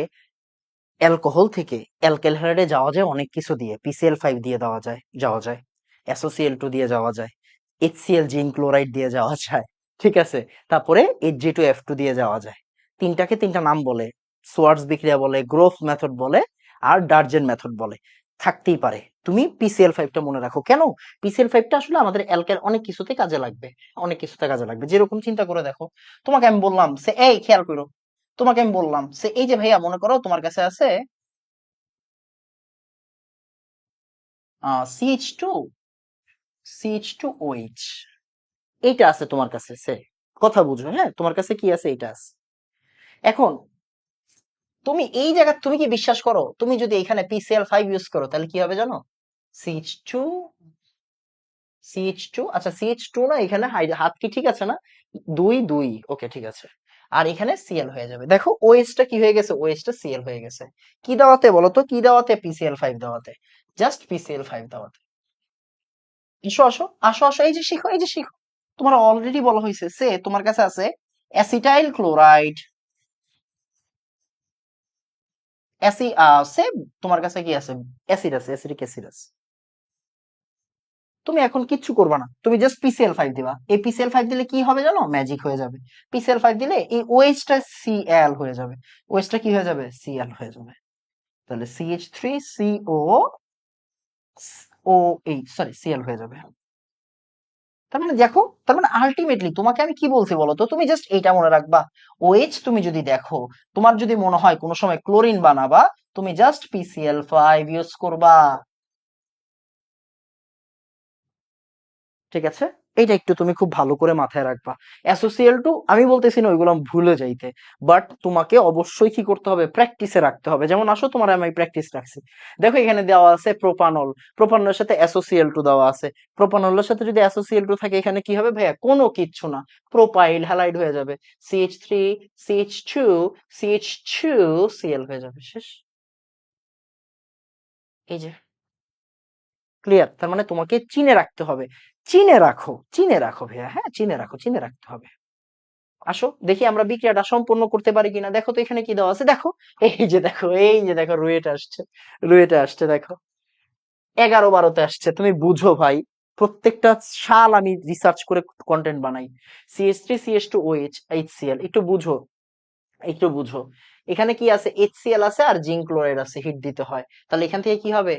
অ্যালকাইল হ্যালাইডে যাওয়া যায় অনেক কিছু দিয়ে। PCl5 দিয়ে যাওয়া যায়, SOCl2 দিয়ে যাওয়া যায়, HCl জিঙ্ক ক্লোরাইড দিয়ে যাওয়া যায়, ঠিক আছে? তারপরে Hg2F2 দিয়ে যাওয়া যায়। তিনটাকে তিনটা নাম বলে, সোয়ার্টজ বিক্রিয়া বলে, গ্রোভ মেথড বলে, আর ডার্জেন মেথড বলে। থাকতেই পারে, তুমি PCl5টা মনে রাখো। কেন? PCl5টা আসলে আমাদের অ্যালকাইল অনেক কিছুতে কাজে লাগবে, অনেক কিছুতে কাজে লাগবে। যেরকম চিন্তা করে দেখো, তোমাকে আমি বললাম সে এই খেয়াল করো, তোমাকে আমি বললাম সে এই যে ভাইয়া মনে করো তোমার কাছে আছে CH2OH, এইটা আছে তোমার কাছে, সে কথা বুঝো, হ্যাঁ? তোমার কাছে কি আছে? এটা আছে। এখন তুমি এই জায়গা, তুমি কি বিশ্বাস করো, তুমি যদি এখানে PCl5 ইউজ করো, তাহলে কি হবে জানো? CH2, CH2, আচ্ছা CH2 না, এখানে হাত কি ঠিক আছে না? দুই দুই, ওকে ঠিক আছে। আর এখানে সিএল হয়ে যাবে। দেখো ওএসটা কি হয়ে গেছে? ওএসটা সিএল হয়ে গেছে। কি দেওয়াতে বলো তো? কি দেওয়াতে? PCl5 দেওয়াতে, জাস্ট PCl5 দেওয়াতে। আসো আসো আসো আসো, এই যে শিখো, এই যে শিখো। তোমার অলরেডি বলা হয়েছে, সে তোমার কাছে আছে অ্যাসিটাইল ক্লোরাইড, সে তোমার কাছে কি আছে? অ্যাসিড আছে, অ্যাসিডিক অ্যাসিড আছে। তুমি এখন কিচ্ছু করবা না, তুমি জাস্ট PCl5 দিবা। এই PCl5 দিলে কি হবে জানো? ম্যাজিক হয়ে যাবে। PCl5 দিলে এই ওএইচটা সিএল হয়ে যাবে। ওএইচটা কি হয়ে যাবে? সিএল হয়ে যাবে। তাহলে CH3COOH, সরি সিএল হয়ে যাবে। তার মানে দেখো, তার মানে আলটিমেটলি তোমাকে আমি কি বলছি বলো তো? তুমি জাস্ট এইটা মনে রাখবা, ওএইচ তুমি যদি দেখো, তোমার যদি মনে হয় কোনো সময় ক্লোরিন বানাবা, তুমি জাস্ট PCl5 ইউজ করবা। ঠিক আছে, এইটা একটু তুমি খুব ভালো করে মাথায় রাখবা। SOCl2 আমি বলতেছি না ওইগুলো ভুলে যাইতে, বাট তোমাকে অবশ্যই কি করতে হবে? প্র্যাকটিসে রাখতে হবে। যেমন আসো, তোমার আমি প্র্যাকটিস রাখছি। দেখো এখানে দেওয়া আছে প্রোপানল, প্রোপানলের সাথে SOCl2 দেওয়া আছে। প্রোপানলের সাথে যদি SOCl2 থাকে, এখানে কি হবে ভাইয়া? কোনো কিচ্ছু না, প্রোপাইল হ্যালাইড হয়ে যাবে। CH3 CH2 CH2 Cl হয়ে যাবে, শেষ। এই যে ক্লিয়ার। তার মানে তোমাকে চিনে রাখতে হবে। চিনে রাখো, চিনে রাখো ভাইয়া, হ্যাঁ চিনে রাখো, চিনে রাখতে হবে। আসো দেখি আমরা বিক্রিয়াটা সম্পূর্ণ করতে পারি কিনা। দেখো তো এখানে কি দেওয়া আছে, দেখো এই যে দেখো, এই যে দেখো রুয়েট আসছে, রুয়েটে আসছে দেখো। 11-12তে আসছে, তুমি বুঝো ভাই। প্রত্যেকটা সাল আমি রিসার্চ করে কন্টেন্ট বানাই। CH3CH2OH HCl, একটু বুঝো, একটু বুঝো। এখানে কি আছে? HCl আছে আর জিঙ্ক ক্লোরাইড আছে, হিট দিতে হয়। তাহলে এখান থেকে কি হবে?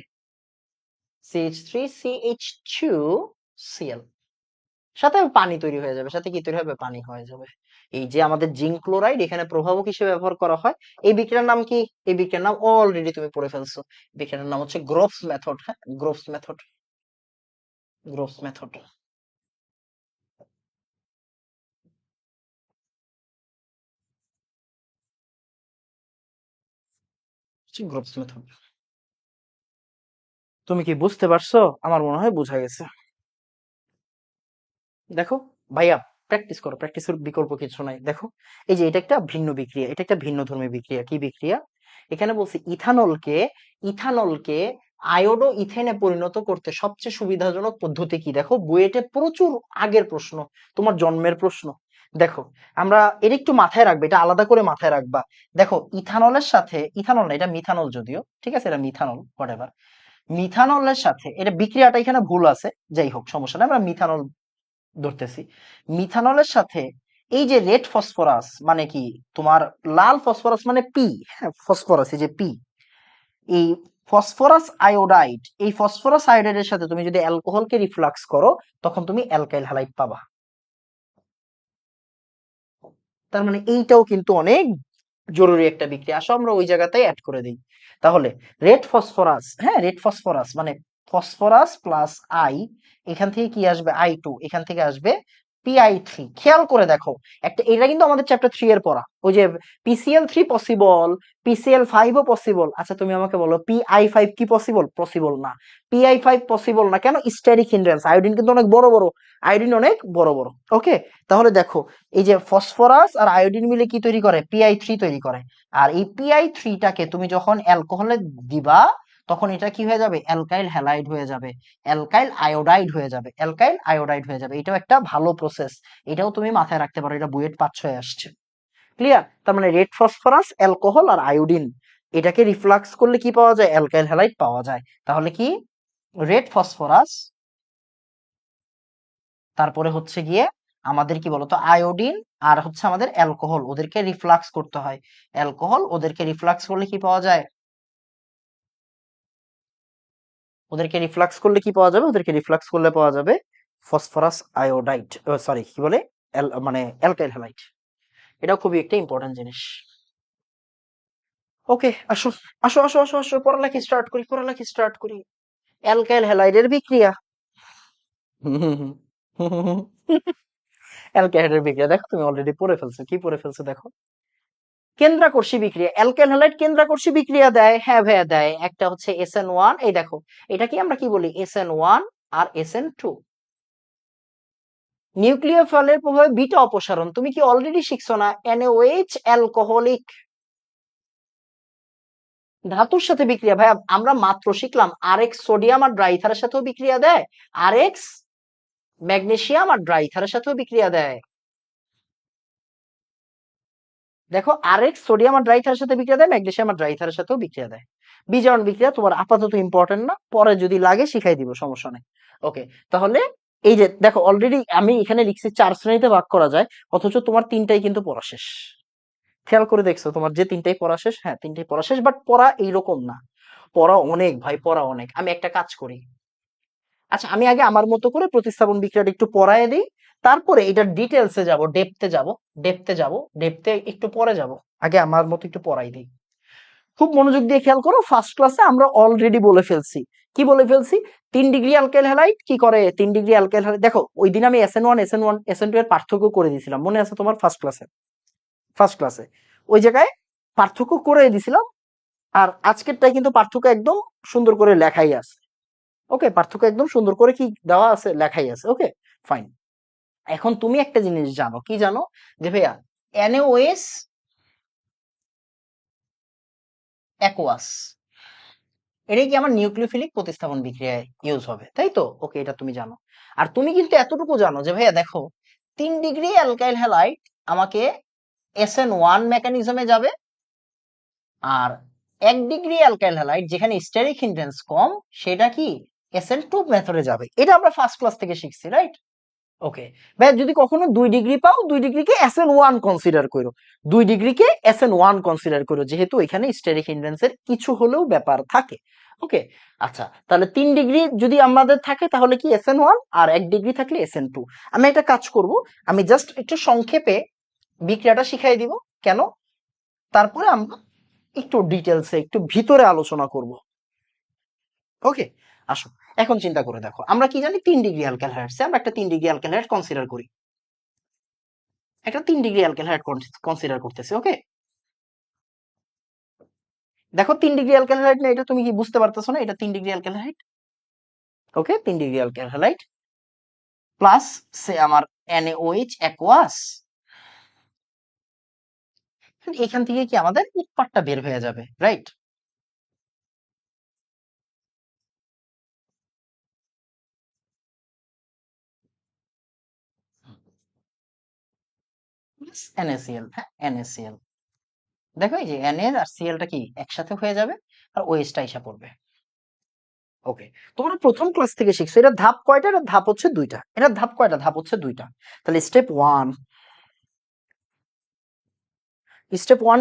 CH3CH2Cl, সাথে পানি তৈরি হয়ে যাবে, সাথে কি তৈরি হবে? পানি হয়ে যাবে। এই যে আমাদের জিঙ্ক ক্লোরাইড এখানে প্রভাবক হিসেবে ব্যবহার করা হয়। এই বিক্রিয়ার নাম কি? এই বিক্রিয়ার নাম অলরেডি তুমি পড়ে ফেলছো। বিক্রিয়ার নাম হচ্ছে গ্রোভস মেথড। হ্যাঁ, groves method, groves method, groves method. তুমি কি বুঝতে পারছো? আমার মনে হয় বোঝা গেছে। দেখো ভাইয়া, প্র্যাকটিস করো, প্র্যাকটিসের বিকল্প কিছু নাই। দেখো, এই যে এটা একটা ভিন্ন বিক্রিয়া, এটা একটা ভিন্ন ধর্মী বিক্রিয়া। কি বিক্রিয়া? এখানে বলছে ইথানলকে, ইথানলকে আয়োডো ইথেনে পরিণত করতে সবচেয়ে সুবিধাজনক পদ্ধতি কি? দেখো বুয়েটে প্রচুর আগের প্রশ্ন, তোমার জন্মের প্রশ্ন। দেখো, আমরা এটা একটু মাথায় রাখবে, এটা আলাদা করে মাথায় রাখবা। দেখো ইথানলের সাথে, ইথানল না, এটা মিথানল যদিও, ঠিক আছে, এটা মিথানল, হোয়াটএভার। মিথানলের সাথে, এটা বিক্রিয়াটা এখানে ভুল আছে, যাই হোক সমস্যা নাই, আমরা মিথানল ধরতেছি। মিথানলের সাথে এই যে রেড ফসফরাস মানে কি? তোমার লাল ফসফরাস মানে পি, হ্যাঁ ফসফরাস, এই যে পি, এই ফসফরাস আয়োডাইড, এই ফসফরাস আয়োডাইডের সাথে তুমি যদি অ্যালকোহলকে রিফ্লাক্স করো, তখন তুমি অ্যালকাইল হ্যালাইড পাবা। তার মানে এইটাও কিন্তু অনেক জরুরি একটা বিক্রিয়া। আসো আমরা ওই জায়গাতেই অ্যাড করে দিই। তাহলে রেড ফসফরাস, হ্যাঁ রেড ফসফরাস মানে ফসফরাস প্লাস আই, এখান থেকে কি আসবে? I2, এখান থেকে আসবে PI3। খেয়াল করে দেখো, একটা, এটা কিন্তু আমাদের চ্যাপ্টার 3 এর পড়া। ওই যে PCl3 পসিবল, PCl5 ও পসিবল। আচ্ছা তুমি আমাকে বলো PI5 কি পসিবল? পসিবল না। PI5 পসিবল না কেন? স্টেরিক হিন্ড্রেন্স, আয়োডিন কিন্তু অনেক বড় বড়, আয়োডিন অনেক বড় বড়। ওকে, তাহলে দেখো, এই যে ফসফরাস আর আয়োডিন মিলে কি তৈরি করে? PI3 তৈরি করে। আর এই PI3টাকে তুমি যখন অ্যালকোহলে দিবা, তখন এটা কি হয়ে যাবে? অ্যালকাইল হ্যালাইড হয়ে যাবে, অ্যালকাইল আয়োডাইড হয়ে যাবে, অ্যালকাইল আয়োডাইড হয়ে যাবে। এটাও একটা ভালো প্রসেস, এটাও তুমি মাথায় রাখতে পারো, এটা বুয়েট 5-6 আসছে। ক্লিয়ার? তার মানে রেড ফসফরাস, অ্যালকোহল আর আয়োডিন, এটাকে রিফ্লাক্স করলে কি পাওয়া যায়? অ্যালকাইল হ্যালাইড পাওয়া যায়। তাহলে কি? রেড ফসফরাস, তারপরে হচ্ছে গিয়ে আমাদের কি বলতো আয়োডিন, আর হচ্ছে আমাদের অ্যালকোহল, ওদেরকে রিফ্লাক্স করতে হয়। অ্যালকোহল, ওদেরকে রিফ্লাক্স করলে কি পাওয়া যায়? ওদেরকে রিফ্লাক্স করলে কি পাওয়া যাবে? ওদেরকে রিফ্লাক্স করলে পাওয়া যাবে ফসফরাস আয়োডাইড, সরি কি বলে, মানে অ্যালকাইল হ্যালাইড। এটাও খুবই একটা ইম্পর্টেন্ট জিনিস। ওকে, আসো, আসো আসো আসো আসো, পড়ালেখা স্টার্ট করি, পড়ালেখা স্টার্ট করি। অ্যালকাইল হ্যালাইডের বিক্রিয়া। অ্যালকাইলের বিক্রিয়া দেখো, তুমি অলরেডি পড়ে ফেলছো। কি পড়ে ফেলছো দেখো? কেন্দ্রাকর্ষী বিক্রিয়া, অ্যালকেন হ্যালাইড কেন্দ্রাকর্ষী বিক্রিয়া দেয়, হ্যাঁ ভাইয়া দেয়। একটা হচ্ছে SN1, এই দেখো, এটা কি আমরা কি বলি? SN1 আর SN2। নিউক্লিওফিলের প্রভাবে বিটা অপসারণ, তুমি কি অলরেডি শিখছো না? NaOH অ্যালকোহলিক ধাতুর সাথে বিক্রিয়া, ভাইয়া আমরা মাত্র শিখলাম। RX সোডিয়াম আর ড্রাইথারের সাথেও বিক্রিয়া দেয়, RX ম্যাগনেসিয়াম আর ড্রাইথারের সাথেও বিক্রিয়া দেয়। দেখো, আরএক্স সোডিয়াম আর ড্রাইথারের সাথে বিক্রিয়া দেয়, ম্যাগনেসিয়াম আর ড্রাইথারের সাথেও বিক্রিয়া দেয়। বিজারণ বিক্রিয়া তোমার আপাতত ইম্পর্টেন্ট না, পরে যদি লাগে শিখাই দিব, সমস্যা নেই। ওকে, তাহলে এই যে দেখো, অলরেডি আমি এখানে লিখছি 4 শ্রেণীতে ভাগ করা যায়, অথচ তোমার 3টাই কিন্তু পড়া শেষ। খেয়াল করে দেখছো, তোমার যে 3টাই পড়া শেষ, হ্যাঁ 3টাই পড়া শেষ, বাট পড়া এইরকম না, পড়া অনেক ভাই, পড়া অনেক। আমি একটা কাজ করি, আচ্ছা আমি আগে আমার মতো করে প্রতিস্থাপন বিক্রিয়াটা একটু পড়ায় দিই, তারপরে এটার ডিটেলসে যাব, ডেপথে যাব, ডেপথে যাব, ডেপথে একটু পরে যাব। আগে আমার মতো একটু পড়াই দিই। খুব মনোযোগ দিয়ে খেয়াল করো, ফার্স্ট ক্লাসে আমরা অলরেডি বলে ফেলছি। কি বলে ফেলছি? 3 ডিগ্রি অ্যালকাইল হ্যালাইড কি করে? 3 ডিগ্রি অ্যালকাইল হ্যালাইড, দেখো ওই দিন আমি SN1 SN1 SN2 এর পার্থক্য করে দিয়েছিলাম, মনে আছে তোমার? ফার্স্ট ক্লাসে, ফার্স্ট ক্লাসে ওই জায়গায় পার্থক্য করে দিয়েছিলাম। আর আজকেরটাই কিন্তু পার্থক্য একদম সুন্দর করে লেখাই আছে। ওকে, পার্থক্য একদম সুন্দর করে কি দেওয়া আছে? লেখাই আছে। ওকে, ফাইন। এখন তুমি একটা জিনিস জানো, কি জানো? যে ভাইয়া NaOH অ্যাকোয়াস, এটাই কি আমার নিউক্লিওফিলিক প্রতিস্থাপন বিক্রিয়ায় ইউজ হবে, তাই তো? ওকে, এটা তুমি জানো। আর তুমি কিন্তু এতটুকু জানো যে ভাইয়া দেখো, 3 ডিগ্রি অ্যালকাইল হ্যালাইড আমাকে SN1 মেকানিজমে যাবে, আর 1 ডিগ্রি অ্যালকাইল হ্যালাইড যেখানে স্টেরিক হিন্ড্রেন্স কম, সেটা কি SN2 মেথডে যাবে। এটা আমরা ফার্স্ট ক্লাস থেকে শিখছি, রাইট? ওকে ভাই, যদি কখনো 2 ডিগ্রি পাও, 2 ডিগ্রিকে SN1 কনসিডার করো, 2 ডিগ্রিকে SN1 কনসিডার করো, যেহেতু এখানে স্টেরিক হিন্ড্রেন্সের কিছু হলেও ব্যাপার থাকে। ওকে, আচ্ছা, তাহলে 3 ডিগ্রি যদি আমাদের থাকে তাহলে কি SN1, আর 1 ডিগ্রি থাকলে SN2। আমি একটা কাজ করব, আমি জাস্ট একটু সংক্ষেপে বিক্রিয়াটা শিখাই দিব কেন, তারপরে আমরা একটু ডিটেলসে একটু ভিতরে আলোচনা করব। ওকে, আসো এখন চিন্তা করে দেখো, আমরা কি জানি 3 ডিগ্রি অ্যালকাইল হাইড্রোজেন, আমরা একটা 3 ডিগ্রি অ্যালকাইল হাইড্রোজেন কনসিডার করি, একটা 3 ডিগ্রি অ্যালকাইল হাইড্রোজেন কনসিডার করতেছি। ওকে, দেখো 3 ডিগ্রি অ্যালকাইল হাইড্রোজেন না, এটা তুমি কি বুঝতে পারতেছো না, এটা 3 ডিগ্রি অ্যালকাইল হাইড্রোজেন। ওকে, 3 ডিগ্রি অ্যালকাইল হাইড্রোজেন প্লাস সে আমার NaOH অ্যাকোয়াস, এখান থেকে কি আমাদের উৎপাদটা বের হয়ে যাবে, রাইট? NaCl, হ্যাঁ NaCl, দেখো এই যে Na আর Cl টা কি একসাথে হয়ে যাবে, আর OH টা এসে পড়বে। ওকে, তোমরা প্রথম ক্লাস থেকে শিখছো, এটা ধাপ কয়টা, এটা ধাপ হচ্ছে দুইটা, এটা ধাপ কয়টা, ধাপ হচ্ছে দুইটা। তাহলে স্টেপ ওয়ান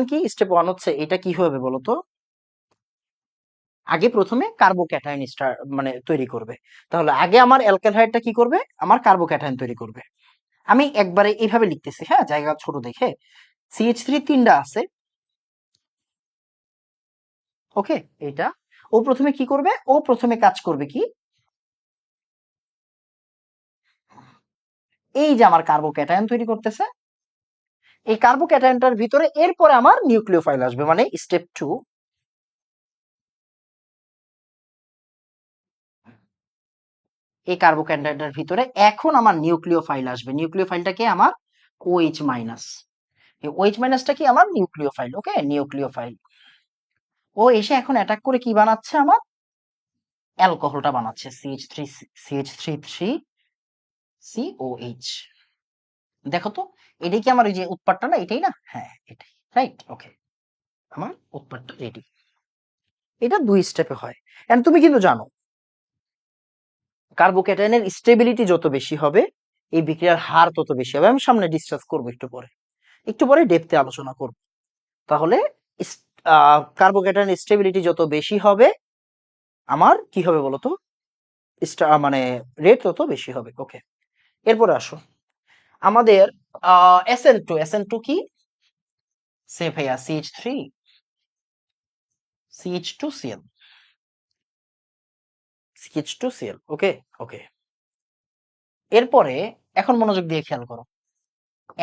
কি, স্টেপ ওয়ান হচ্ছে এটা কি হবে বলতো, আগে প্রথমে কার্বোক্যাটায়ন মানে তৈরি করবে। তাহলে আগে আমার অ্যালকালহাইডটা কি করবে, আমার কার্বোক্যাটায়ন তৈরি করবে। আমি একবারে এইভাবে লিখতেছি, হ্যাঁ, জায়গা ছোট দেখে। CH3 তিনটা আছে, ওকে, এটা ও প্রথমে কি করবে, ও প্রথমে কাজ করবে কি, এই যে আমার কার্বোক্যাটায়ন তৈরি করতেছে, এই কার্বোক্যাটায়নটার ভিতরে এরপরে আমার নিউক্লিওফাইল আসবে, মানে স্টেপ টু, এই কার্বোক্যাটায়নটার ভিতরে এখন আমার নিউক্লিওফাইল আসবে, নিউক্লিওফাইলটাকে আমার OH মাইনাস, এই OH মাইনাসটা কি আমার নিউক্লিওফাইল। ওকে, নিউক্লিওফাইল ও এসে এখন অ্যাটাক করে কি বানাচ্ছে, আমার অ্যালকোহলটা বানাচ্ছে, CH3COH। দেখো তো, এটাই কি আমার এই যে উৎপাদটা না, এটাই না, হ্যাঁ এটাই, রাইট? ওকে, আমার উৎপাদটা রেডি। এটা 2 স্টেপে হয়। এন্ড তুমি কিন্তু জানো, কার্বোক্যাটায়নের স্টেবিলিটি যত বেশি হবে, এই বিক্রিয়ার হার তত বেশি হবে। আমি সামনে ডিসকাস করবো একটু পরে ডেপথে আলোচনা করব। তাহলে কার্বোক্যাটায়ন স্টেবিলিটি যত বেশি হবে, আমার কি হবে বলতো, মানে রেট তত বেশি হবে। ওকে, এরপরে আসো আমাদের SN2 কি, সে ভাইয়া CH2Cl, CH2Cl। ওকে, ওকে, এরপরে এখন মনোযোগ দিয়ে খেয়াল করো,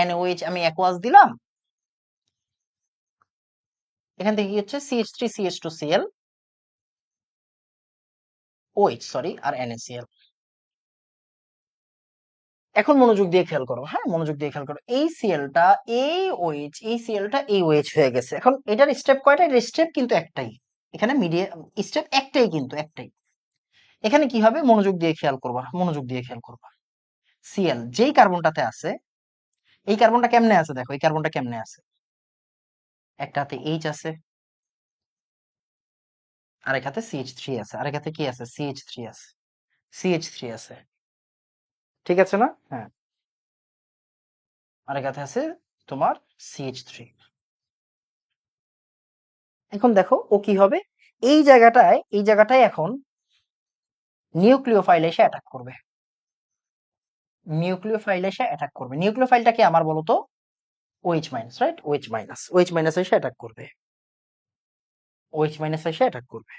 NaOH আমি অ্যাকোয়াস দিলাম, এখান থেকে কি হচ্ছে CH3CH2Cl, OH সরি, আর NaCl। এখন মনোযোগ দিয়ে খেয়াল করো, হ্যাঁ মনোযোগ দিয়ে খেয়াল করো, এই সিএলটা এই OH, এই সিএলটা এই OH হয়ে গেছে। এখন এটার স্টেপ কয়টা, এটার স্টেপ কিন্তু একটাই, এখানে মিডিয়া স্টেপ একটাই, কিন্তু একটাই। এখানে কি হবে, মনোযোগ দিয়ে খেয়াল করবা, মনোযোগ দিয়ে খেয়াল করবা, সিএল যেই কার্বনটাতে আছে, এই কার্বনটা কেমনে আছে, দেখো এই কার্বনটা কেমনে আছে, একটা হাতে এইচ আছে, আরেক হাতে CH3 আছে, আরেক হাতে কি আছে, CH3 আছে, CH3 আছে, ঠিক আছে না, হ্যাঁ, আরেক হাতে আছে তোমার CH3। এখন দেখো ও কি হবে, এই জায়গাটায় এখন নিউক্লিওফাইল এসে অ্যাটাক করবে, নিউক্লিওফাইল এসে অ্যাটাক করবে, নিউক্লিওফাইলটা কি আমার বলতো, OH minus, right? OH minus এসে অ্যাটাক করবে, OH মাইনাস এসে অ্যাটাক করবে।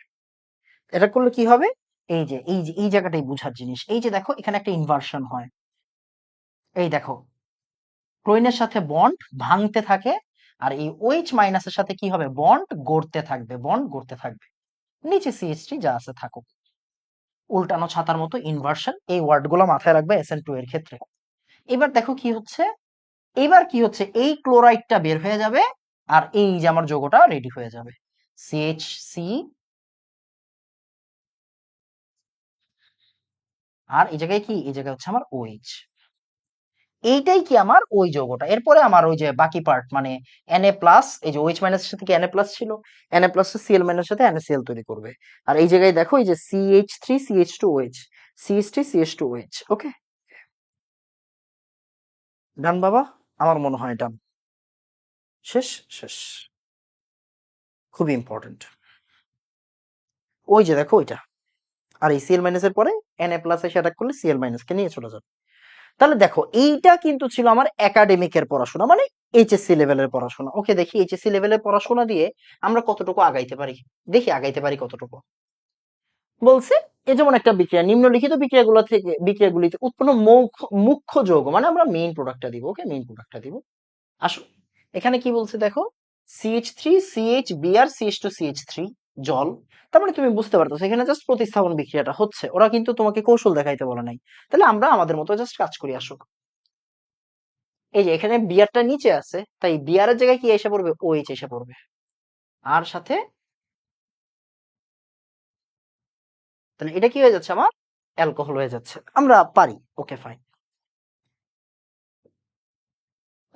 অ্যাটাক করলে কি হবে, এই যে এই জায়গাটাই বুঝার জিনিস, এই যে দেখো এখানে একটা ইনভার্সন হয়, এই দেখো ক্লোরিনের সাথে বন্ড ভাঙতে থাকে, আর এই OH মাইনাসের সাথে কি হবে, বন্ড গড়তে থাকবে, বন্ড গড়তে থাকবে, নিচে CH3 যা আছে থাকুক। উল্টানো ছাতার মতো ইনভার্সন, এই ওয়ার্ডগুলো মাথায় রাখবে SN2 এর ক্ষেত্রে। এবার দেখো কি হচ্ছে, এবার কি হচ্ছে, এই ক্লোরাইডটা বের হয়ে যাবে, আর এই যে আমার যৌগটা রেডি হয়ে যাবে, CH3, আর এই জায়গায় কি, এই জায়গায় হচ্ছে আমার OH। এইটাই কি আমার ওই যৌগটা। এরপরে আমার ওই যে বাকি পার্ট মানে Na প্লাস, এই যে OH মাইনাস এর সাথে কি Na প্লাস ছিল, Na প্লাস Cl মাইনাস সাথে NaCl তৈরি করবে। আর এই জায়গায় দেখো এই যে CH3CH2OH, CH3CH2OH। ওকে, ডান বাবা, আমার মনে হয় ডান। শেষ শেষ, খুবই ইম্পর্টেন্ট। ওই যে দেখো ওইটা, আর এই Cl মাইনাস এর পরে Na প্লাস এসে অ্যাটাক করলে Cl মাইনাস কে নিয়ে চলে যাবে। তাহলে দেখো এইটা কিন্তু ছিল আমার একাডেমিকের পড়াশোনা, মানে এইচএসসি লেভেলের পড়াশোনা। ওকে, দেখি এইচএসসি লেভেলের পড়াশোনা দিয়ে আমরা কতটুকু আগাইতে পারি, দেখি আগাইতে পারি কতটুকু। বলছে এ যেমন একটা বিক্রিয়া, নিম্নলিখিত বিক্রিয়াগুলো থেকে বিক্রিয়াগুলিতে উৎপন্ন মুখ্য যৌগ, মানে আমরা মেইন প্রোডাক্টটা দিব। ওকে, মেইন প্রোডাক্টটা দিব। আসো, এখানে কি বলছে দেখো, CH3CHBr CH2CH3 জল। তার মানে তুমি বুঝতে পারতো এখানে জাস্ট প্রতিস্থাপন বিক্রিয়াটা হচ্ছে, ওরা কিন্তু তোমাকে কৌশল দেখাইতে বলে নাই। তাহলে আমরা আমাদের মতো জাস্ট কাজ করি। আসো, এই যে এখানে বিয়ারটা নিচে আছে, তাই বিয়ারের জায়গায় কি এসে পড়বে, OH এসে পড়বে, আর সাথে তাহলে এটা কি হয়ে যাচ্ছে আমার, অ্যালকোহল হয়ে যাচ্ছে। আমরা পারি। ওকে ফাইন,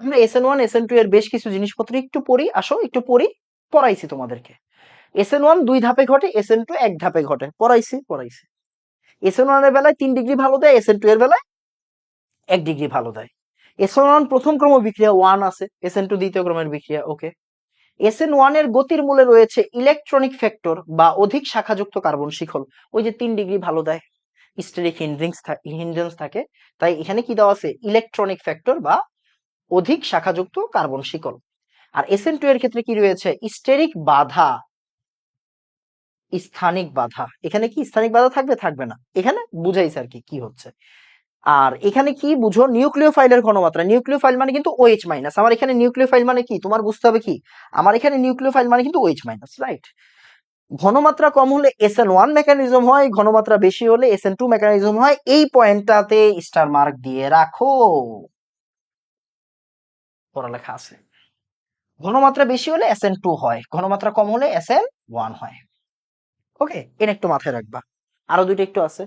আমরা SN1 SN2 এর বেশ কিছু জিনিসপত্র একটু পড়ি। আসো একটু পড়ি, পড়াইছি তোমাদেরকে। SN1 2 ধাপে ঘটে, SN2 1 ধাপে ঘটে, পড়াইছি। SN1 এর বেলায় 3 ডিগ্রি ভালো দেয়, SN2 এর বেলায় 1 ডিগ্রি ভালো দেয়। SN1 প্রথম ক্রম বিক্রিয়া 1 আছে, SN2 দ্বিতীয় ক্রমের বিক্রিয়া। ওকে, SN1 এর গতির মূলে রয়েছে ইলেকট্রনিক ফ্যাক্টর বা অধিক শাখাযুক্ত কার্বন শিখল। ওই যে 3 ডিগ্রি ভালো দেয়, স্টেরিক হিন্ড্রেন্স থাকে, তাই এখানে কি দেওয়া আছে, ইলেকট্রনিক ফ্যাক্টর বা অধিক শাখাযুক্ত কার্বন শিকল। আর SN2 এর ক্ষেত্রে কি রয়েছে, স্টেরিক বাধা, স্থানিক বাধা। এখানে কি স্থানিক বাধা থাকবে, থাকবে না, এখানে বুঝাইছে আর কি কি হচ্ছে। আর এখানে কি বুঝো, নিউক্লিওফাইলের ঘনমাত্রা, নিউক্লিওফাইল মানে কিন্তু OH মাইনাস। আমার এখানে নিউক্লিওফাইল মানে কি তোমার বুঝতে হবে কি, আমার এখানে নিউক্লিওফাইল মানে কিন্তু OH মাইনাস, রাইট। ঘনমাত্রা কম হলে SN1 মেকানিজম হয়, ঘনমাত্রা বেশি হলে SN2 মেকানিজম হয়। এই পয়েন্টটাতে স্টার মার্ক দিয়ে রাখো, পড়ালেখা আছে। ঘনমাত্রা বেশি হলে SN2 হয়, ঘনমাত্রা কম হলে SN1 হয়। ওকে, এটা একটু মাথায় রাখবা। আরো দুইটা একটু আছে,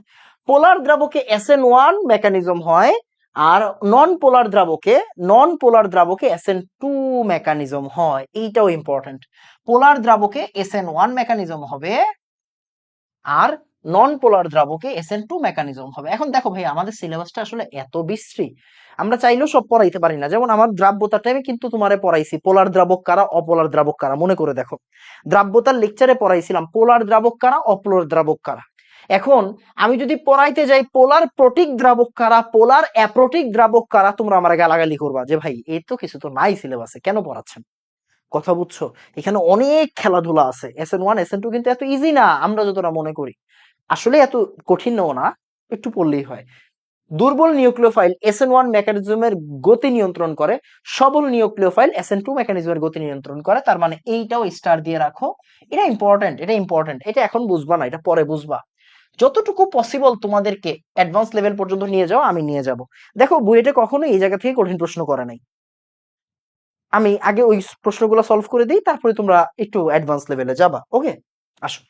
পোলার দ্রাবকে SN1 মেকানিজম হয়, আর নন পোলার দ্রাবকে SN2 মেকানিজম হয়। এইটাও ইম্পর্টেন্ট। পোলার দ্রাবকে SN1 মেকানিজম হবে, আর নন পোলার দ্রাবকে SN2 মেকানিজম হবে। এখন দেখো ভাই, আমাদের সিলেবাসটা আসলে এত বিশ্রী, আমরা চাইলেও সব পড়াইতে পারি না। যেমন আমার দ্রাব্যতার টাইমে কিন্তু তোমারে পড়াইছি পোলার দ্রাবক কারা, অপোলার দ্রাবক কারা, মনে করে দেখো। দ্রাব্যতার লেকচারে পড়াইছিলাম পোলার দ্রাবক কারা, অপোলার দ্রাবক কারা। এখন আমি যদি পড়াইতে যাই পোলার প্রোটিক দ্রাবক কারা, পোলার অ্যাপ্রোটিক দ্রাবক কারা, তোমরা আমার গালাগালি করবা যে ভাই এই তো কিছু তো নাই সিলেবাসে, কেন পড়াচ্ছেন। কথা বুঝছো, এখানে অনেক খেলাধুলা আছে। SN1 SN2 কিন্তু এত ইজি না আমরা যতটা মনে করি, আসলে এত কঠিনও না, একটু পড়লেই হয়। দুর্বল নিউক্লিওফাইল SN1 মেকানিজমের গতি নিয়ন্ত্রণ করে, সবল নিউক্লিওফাইল SN2 মেকানিজমের গতি নিয়ন্ত্রণ করে। তার মানে এইটাও স্টার দিয়ে রাখো, এটা ইম্পর্টেন্ট, এটা ইম্পর্টেন্ট। এটা এখন বুঝবা না, এটা পরে বুঝবা। যতটুকু পসিবল তোমাদেরকে অ্যাডভান্স লেভেল পর্যন্ত নিয়ে যাও, আমি নিয়ে যাব। দেখো বুয়েটে কখনো এই জায়গা থেকে কঠিন প্রশ্ন করে নাই, আমি আগে ওই প্রশ্নগুলো সলভ করে দিই, তারপরে তোমরা একটু অ্যাডভান্স লেভেলে যাবা। ওকে, আসো,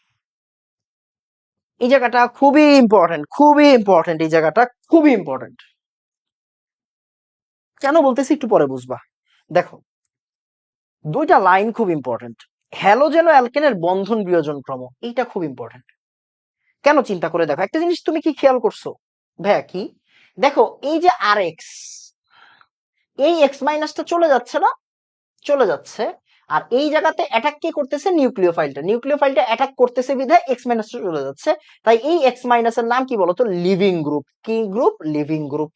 এই জায়গাটা খুবই ইম্পর্টেন্ট, খুবই ইম্পর্টেন্ট, এই জায়গাটা খুবই ইম্পর্টেন্ট। কেন বলতেছি একটু পরে বুঝবা। দেখো, দুইটা লাইন খুব ইম্পর্টেন্ট। হ্যালোজেন ও অ্যালকেনের বন্ধন বিয়োজন ক্রম, এইটা খুব ইম্পর্টেন্ট। কেন চিন্তা করে দেখো, একটা জিনিস তুমি কি খেয়াল করছো ভাইয়া, কি দেখো, এই যে RX, এই X মাইনাসটা চলে যাচ্ছে না, চলে যাচ্ছে। আর এই জায়গাতে অ্যাটাক কে করতেছে, নিউক্লিওফাইলটা অ্যাটাক করতেছে বিধায় এক্স মাইনাস চলে যাচ্ছে। তাই এই এক্স মাইনাসের নাম কি বলতো, লিভিং গ্রুপ। কি গ্রুপ, লিভিং গ্রুপ।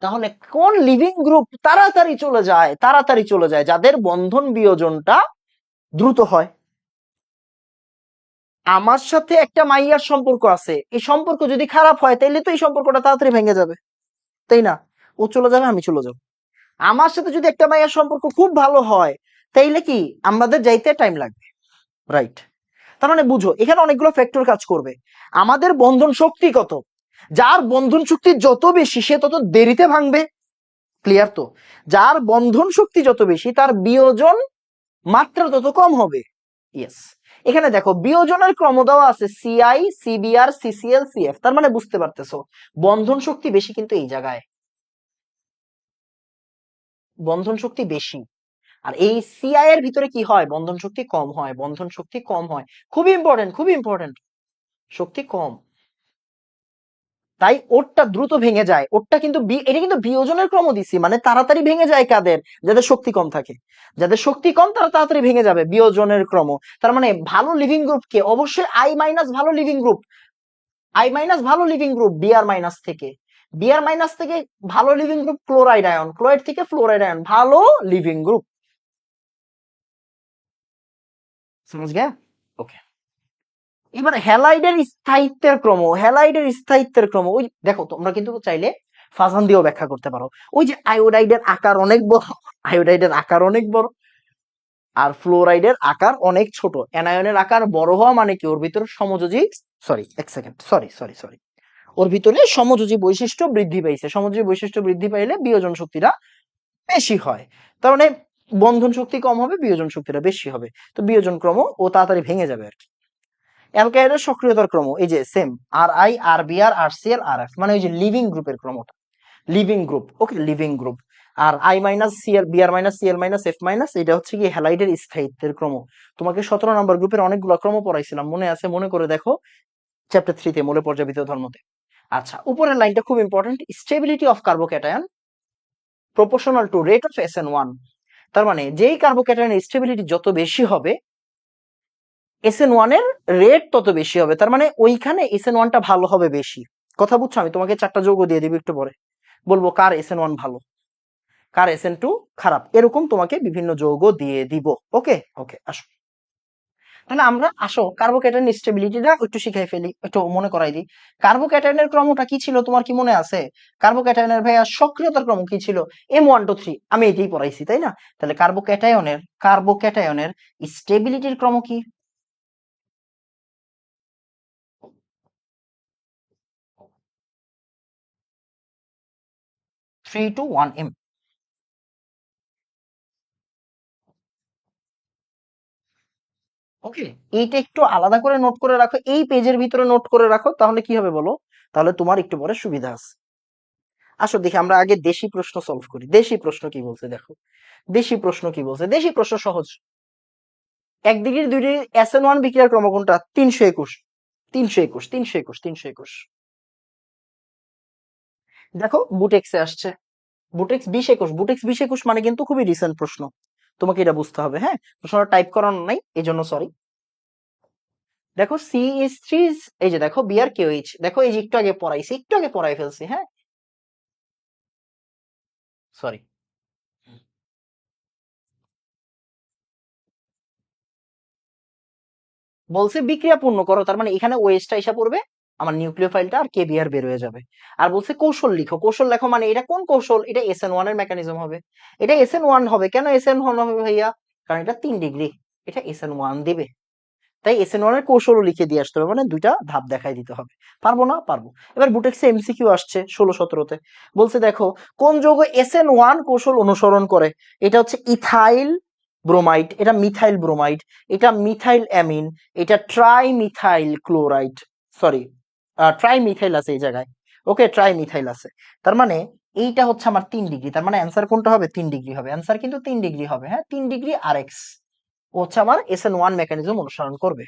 তাহলে কোন লিভিং গ্রুপ তাড়াতাড়ি চলে যায়, তাড়াতাড়ি চলে যায়, যাদের বন্ধন বিয়োজনটা দ্রুত হয়। আমার সাথে একটা মাইয়ার সম্পর্ক আছে, এই সম্পর্ক যদি খারাপ হয় তাইলে তো এই সম্পর্কটা তাড়াতাড়ি ভেঙে যাবে, তাই না। ও চলে যাবে, আমি চলে যাবো। আমার সাথে যদি একটা মাইয়ার সম্পর্ক খুব ভালো হয়, তাইলে কি আমাদের যাইতে টাইম লাগবে, রাইট। তার মানে বুঝো এখানে অনেকগুলো ফ্যাক্টর কাজ করবে। আমাদের বন্ধন শক্তি কত, যার বন্ধন শক্তি যত বেশি সে তত দেরিতে ভাঙবে, ক্লিয়ার তো। যার বন্ধন শক্তি যত বেশি তার বিয়োজন মাত্রা তত কম হবে, ইয়েস। এখানে দেখো বিয়োজনের ক্রম দেওয়া আছে সিআই, সিবিআর, সিসিএল, সিএফ। তার মানে বুঝতে পারতেছো বন্ধন শক্তি বেশি কিন্তু এই জায়গায়, বন্ধন শক্তি বেশি। আর এই সিআই এর ভিতরে কি হয়, বন্ধন শক্তি কম হয়, বন্ধন শক্তি কম হয়। খুবই ইম্পর্টেন্ট, খুবই ইম্পর্টেন্ট, শক্তি কম। তাই ওরটা দ্রুত ভেঙে যায়, ওরটা কিন্তু এটা কিন্তু বিয়োজনের ক্রম দিছি, মানে তাড়াতাড়ি ভেঙে যায় কাদের, যাদের শক্তি কম থাকে। যাদের শক্তি কম তারা তাড়াতাড়ি ভেঙে যাবে, বিয়োজনের ক্রম। তার মানে ভালো লিভিং গ্রুপ কে, অবশ্যই আই মাইনাস ভালো লিভিং গ্রুপ, আই মাইনাস ভালো লিভিং গ্রুপ বিআর মাইনাস থেকে। বিআর মাইনাস থেকে ভালো living group chloride ion, chloride থেকে ফ্লোরাইড আয়ন, ভালো লিভিং গ্রুপ। समझ गया? ওকে। এবার হ্যালাইডের স্থায়িত্বের ক্রম, হ্যালাইডের স্থায়িত্বের ক্রম, ওই দেখো তোমরা কিন্তু চাইলে ফাজান দিয়েও ব্যাখ্যা করতে পারো। ওই যে আয়োডাইডের আকার অনেক বড়, আয়োডাইডের আকার অনেক বড়, আর ফ্লোরাইডের আকার অনেক ছোট। অ্যানায়নের আকার বড় হওয়া মানে কি, ওর ভিতরে সমযোজী, সরি এক সেকেন্ড, সরি সরি সরি, ওর ভিতরে সমযোজী বৈশিষ্ট্য বৃদ্ধি পাইছে। সমযোজী বৈশিষ্ট্য বৃদ্ধি পাইলে বিয়োজন শক্তিটা বেশি হয়। তার মানে বন্ধন শক্তি কম হবে, বিয়োজন শক্তিটা বেশি হবে। তো বিয়োজন ক্রম ও তাড়াতাড়ি ভেঙে যাবে আর কি। অ্যালকাইডের সক্রিয়তার ক্রম এই যে same, R I, R B, R R C, L, R F, মানে ওই যে লিভিং গ্রুপের ক্রমটা, leaving group. Okay, leaving group. আর I minus C L, B R minus C L minus F minus, এটা হচ্ছে কি হ্যালাইডের স্থায়িত্বের ক্রম। তোমাকে 17 নম্বর গ্রুপের অনেকগুলো ক্রম পড়াইছিলাম, মনে আছে? মনে করে দেখো, চ্যাপ্টার 3 তে, মৌলের পর্যাবৃত্ত ধর্মতে। আচ্ছা, উপরের লাইনটা খুব important, stability of carbocation proportional to rate of SN1। তার মানে যেই কার্বোক্যাটায়নের স্টেবিলিটি যত বেশি হবে, SN1 এর রেট তত বেশি হবে। তার মানে ওইখানে SN1টা ভালো হবে বেশি। কথা বুঝছো? আমি তোমাকে 4টা যৌগ দিয়ে দিব একটু পরে, বলবো কার SN1 ভালো, কার SN2 খারাপ, এরকম তোমাকে বিভিন্ন যৌগ দিয়ে দিব। ওকে ওকে, আসো তাহলে আমরা, আসো কার্বোক্যাটায়ন স্টেবিলিটিটা একটু শিখাই ফেলি, একটু মনে করাই দিই। কার্বোক্যাটায়নের ক্রমটা কি ছিল, তোমার কি মনে আছে? কার্বোক্যাটায়নের ভাইয়া সক্রিয়তার ক্রম কি ছিল? M1 to 3, আমি এটাই পড়াইছি তাই না? তাহলে কার্বোক্যাটায়নের স্টেবিলিটির ক্রম কি? 3 to 1M। ওকে, এইটা একটু আলাদা করে নোট করে রাখো, এই পেজের ভিতরে নোট করে রাখো, তাহলে কি হবে বলো, তাহলে তোমার একটু পরে সুবিধা আছে। আসো দেখি আমরা আগে দেশি প্রশ্ন সলভ করি। দেশি প্রশ্ন কি বলছে দেখো, দেশি প্রশ্ন কি বলছে, দেশি প্রশ্ন সহজ। 1 ডিগ্রি 2 ডিগ্রি SN1 বিক্রিয়ার ক্রম কোনটা? 321, 321, 321, 321। দেখো বুটেক্সে আসছে, বুটেক্স 2021, বুটেক্স 2021 মানে কিন্তু খুবই রিসেন্ট প্রশ্ন, তোমাকে এটা বুঝতে হবে। হ্যাঁ, প্রশ্নটা টাইপ করানো নাই এই জন্য সরি। দেখো CH3, এই যে দেখো বিআর কেওএইচ, দেখো এই যে একটু আগে পড়াইছি, একটু আগে পড়াই ফেলছি। হ্যাঁ, সরি। বলছে বিক্রিয়া পূর্ণ করো, তার মানে এখানে ওয়েস্টটা এসে পড়বে, আমার নিউক্লিওফাইলটা আর কেবিআর বের হয়ে যাবে। আর বলছে কৌশল লিখো, কৌশল লেখো মানে এটা কোন কৌশল, এটা SN1 এর মেকানিজম হবে। এটা SN1 হবে, কেন SN1 হবে ভাইয়া? কারণ এটা 3 ডিগ্রি, এটা SN1 দিবে। তাই SN1 এর কৌশলও লিখে দিয়ে আসতে হবে, মানে দুইটা ধাপ দেখাই দিতে হবে। পারবো না? পারবো। এবার বুটেক্সে MCQ আসছে 16-17-তে, বলছে দেখো কোন যৌগ SN1 কৌশল অনুসরণ করে। এটা হচ্ছে ইথাইল ব্রোমাইড, এটা মিথাইল ব্রোমাইড, এটা মিথাইল অ্যামিন, এটা try methyl chloride, sorry try methyl আছে এই জায়গায়। ওকে, ট্রাই মিথাইল আছে। তার মানে এইটা হচ্ছে আমার 3 ডিগ্রি, তার মানে অ্যান্সার কোনটা হবে? 3 ডিগ্রি হবে, অ্যান্সার কিন্তু 3 ডিগ্রি হবে। হ্যাঁ, 3 ডিগ্রি RX ও হচ্ছে আমার SN1 মেকানিজম অনুসরণ করবে।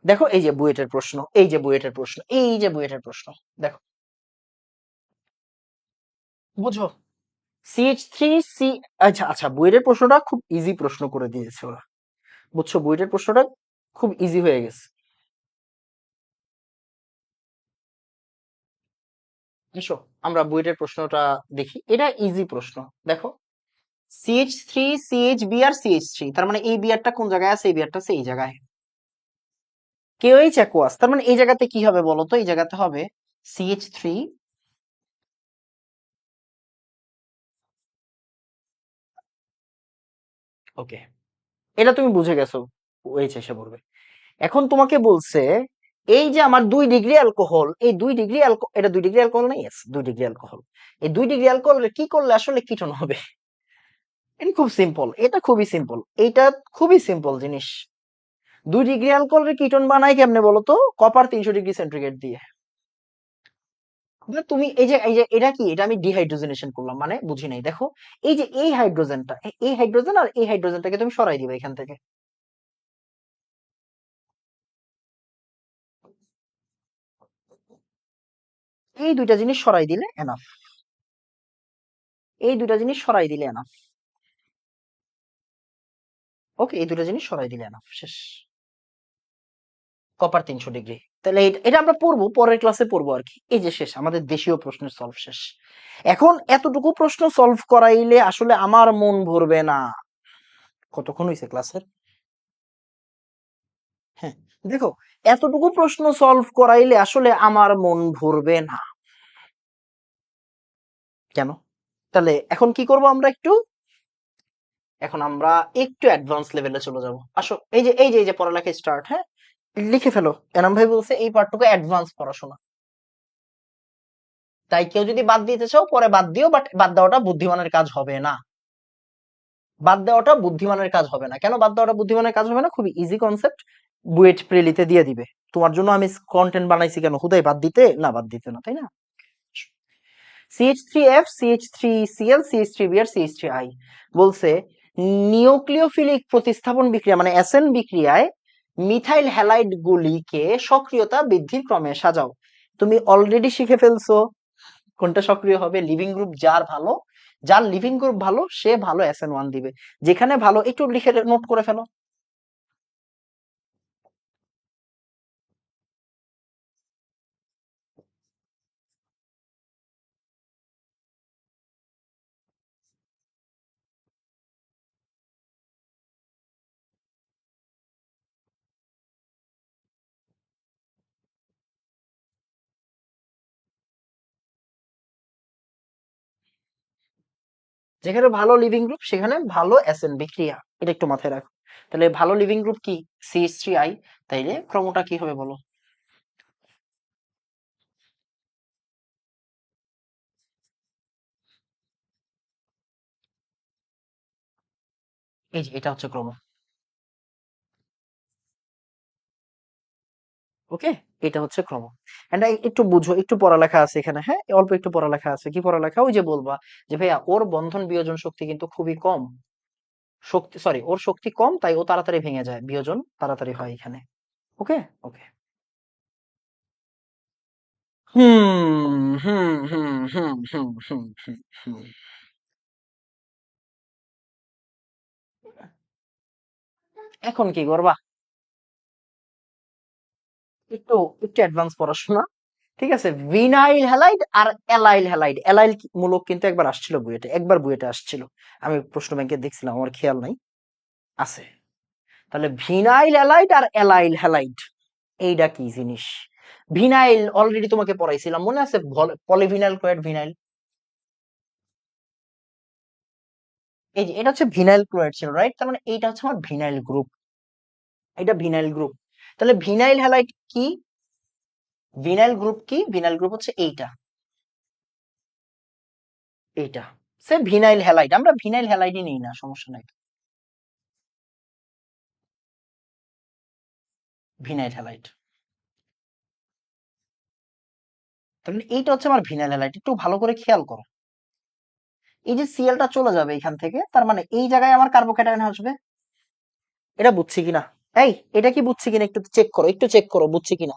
দেখো এই যে বুয়েটের প্রশ্ন, এই যে বুয়েটের প্রশ্ন, এই যে বুয়েটের প্রশ্ন, দেখো বুঝো। CH3C, আচ্ছা আচ্ছা, বুয়েটের প্রশ্নটা খুব ইজি প্রশ্ন করে দিয়েছে ওরা, বুঝছো? বুয়েটের প্রশ্নটা খুব ইজি হয়ে গেছে। এসো আমরা বুয়েটের প্রশ্নটা দেখি, এটা ইজি প্রশ্ন। দেখো CH3, CHB আর CH3, তার মানে এই বিয়ারটা কোন জায়গায় আছে? এই বিয়ারটা আছে এই জায়গায়। KOH অ্যাকুয়াস, তার মানে এই জায়গাতে কি হবে বলো তো? এই জায়গাতে হবে CH3। ওকে, এটা তুমি বুঝে গেছো, ওএইচ এসে পড়বে। এখন তোমাকে বলছে এই যে আমার 2 ডিগ্রি অ্যালকোহল, এই 2 ডিগ্রি এটা 2 ডিগ্রি অ্যালকোহল না? Yes, 2 degree alcohol. এই 2 ডিগ্রি অ্যালকোহল কি করলে আসলে কিটোন হবে? এটা খুব সিম্পল, এটা খুবই সিম্পল, এটা খুবই সিম্পল জিনিস। 2 ডিগ্রি অ্যালকোহলের কিটোন বানাই কেমনে বলো তো? কপার 300 ডিগ্রি সেন্টিগ্রেড দিয়ে। না, তুমি এই যে এটা কি, এটা আমি ডিহাইড্রোজেনেশন করলাম, মানে বুঝি নাই, দেখো এই যে এই হাইড্রোজেনটা, এই হাইড্রোজেন আর এই হাইড্রোজেনটাকে তুমি সরাই দিবে এখান থেকে। এই দুইটা জিনিস সরাই দিলে এনাফ। এই দুইটা জিনিস সরাই দিলে এনাফ। ওকে, এই দুটো জিনিস সরাই দিলে এনাফ, শেষ। Copper 300 degree. তাহলে এটা আমরা পড়বো, পরের ক্লাসে পড়বো আর কি। এই যে শেষ, আমাদের দেশীয় প্রশ্নের সলভ শেষ। এখন এতটুকু প্রশ্ন সলভ করাইলে আসলে আমার মন ভরবে না। কতক্ষণ হয়েছে ক্লাসের? হ্যাঁ, দেখো, এতটুকু প্রশ্ন সলভ করাইলে আসলে আমার মন ভরবে না। কেন? তাহলে এখন কি করব আমরা একটু, এখন আমরা একটু অ্যাডভান্স লেভেলে চলে যাব। আসো, এই যে পড়ালেখা স্টার্ট, হ্যাঁ, লিখে ফেলো। এনাম ভাই বলছে এই পার্টটুকু অ্যাডভান্স পড়াশোনা। তাই কেউ যদি বাদ দিতে চাও পরে বাদ দিও, বাট বাদ দেওয়াটা বুদ্ধিমানের কাজ হবে না। বাদ দেওয়াটা বুদ্ধিমানের কাজ হবে না। কেন বাদ দেওয়াটা বুদ্ধিমানের কাজ হবে না? খুবই ইজি কনসেপ্ট, বুয়েট প্রেলিতে দিয়ে দিবে। তোমার জন্য আমি কন্টেন্ট বানাইছি কেন, হুদাই বাদ দিতে না, বাদ দিতে না, তাই না? CH3F, CH3Cl, CH3Br, CH3I বলছে নিউক্লিওফিলিক প্রতিস্থাপন বিক্রিয়া মানে এসএন বিক্রিয়ায় মিথাইল হ্যালাইড গুলিকে সক্রিয়তা বৃদ্ধির ক্রমে সাজাও। তুমি অলরেডি শিখে ফেলছো কোনটা সক্রিয় হবে। লিভিং গ্রুপ যার ভালো, যার লিভিং গ্রুপ ভালো সে ভালো SN1 দিবে। যেখানে ভালো একটু লিখে নোট করে ফেলো। যেখানে ভালো লিভিং গ্রুপ সেখানে ভালো SN বিক্রিয়া, এটা একটু মাথায় রাখো। তাহলে ভালো লিভিং গ্রুপ কি? CH3I। তাইলে ক্রমটা কি হবে বলো? এই যে এটা হচ্ছে ক্রম। ওকে, এটা হচ্ছে ক্রম। এন্ড একটু বুঝো, একটু পড়ালেখা আছে এখানে, হ্যাঁ, অল্প একটু পড়ালেখা আছে। কি পড়ালেখা? ওই যে বলবা যে ভাইয়া ওর বন্ধন বিয়োজন শক্তি কিন্তু খুবই কম, শক্তি সরি ওর শক্তি কম তাই ও তাড়াতাড়ি ভেঙে যায়, বিয়োজন তাড়াতাড়ি হয় এখানে। ওকে, ওকে। হুম হুম হুম হুম হুম হুম হুম হুম। এখন কি করবা? একটু একটু অ্যাডভান্স পড়াশোনা। ঠিক আছে, ভিনাইল হ্যালাইড আর অ্যালাইল হ্যালাইড, অ্যালাইল মূলক কিন্তু একবার আসছিল বুয়েটে, একবার বুয়েটে আসছিল। আমি প্রশ্ন ব্যাংকে দেখছিলাম, আমার খেয়াল নাই, আছে। তাহলে ভিনাইল হ্যালাইড আর অ্যালাইল হ্যালাইড, এইটা কি জিনিস? ভিনাইল অলরেডি তোমাকে পড়াইছিলাম, মনে আছে? Polyvinyl chloride, vinyl. এই যে এটা হচ্ছে ভিনাইল ক্লোরাইড ছিল, রাইট? তার মানে এইটা হচ্ছে আমার ভিনাইল গ্রুপ, এটা ভিনাইল গ্রুপ। তাহলে ভিনাইল হ্যালাইড কি? ভিনাইল গ্রুপ কি? ভিনাইল গ্রুপ হচ্ছে এইটা, এইটা সে ভিনাইল হ্যালাইড। আমরা ভিনাইল হ্যালাইডই নিই না, সমস্যা নাই। ভিনাইল হ্যালাইড, তাহলে এইটা হচ্ছে আমার ভিনাইল হ্যালাইড। একটু ভালো করে খেয়াল করো, এই যে সিএলটা চলে যাবে এখান থেকে, তার মানে এই জায়গায় আমার কার্বোক্যাটায়ন আসবে। এটা বুঝছি কিনা? এই, এটা কি বুঝছি কিনা একটু চেক করো, একটু চেক করো বুঝছি কিনা।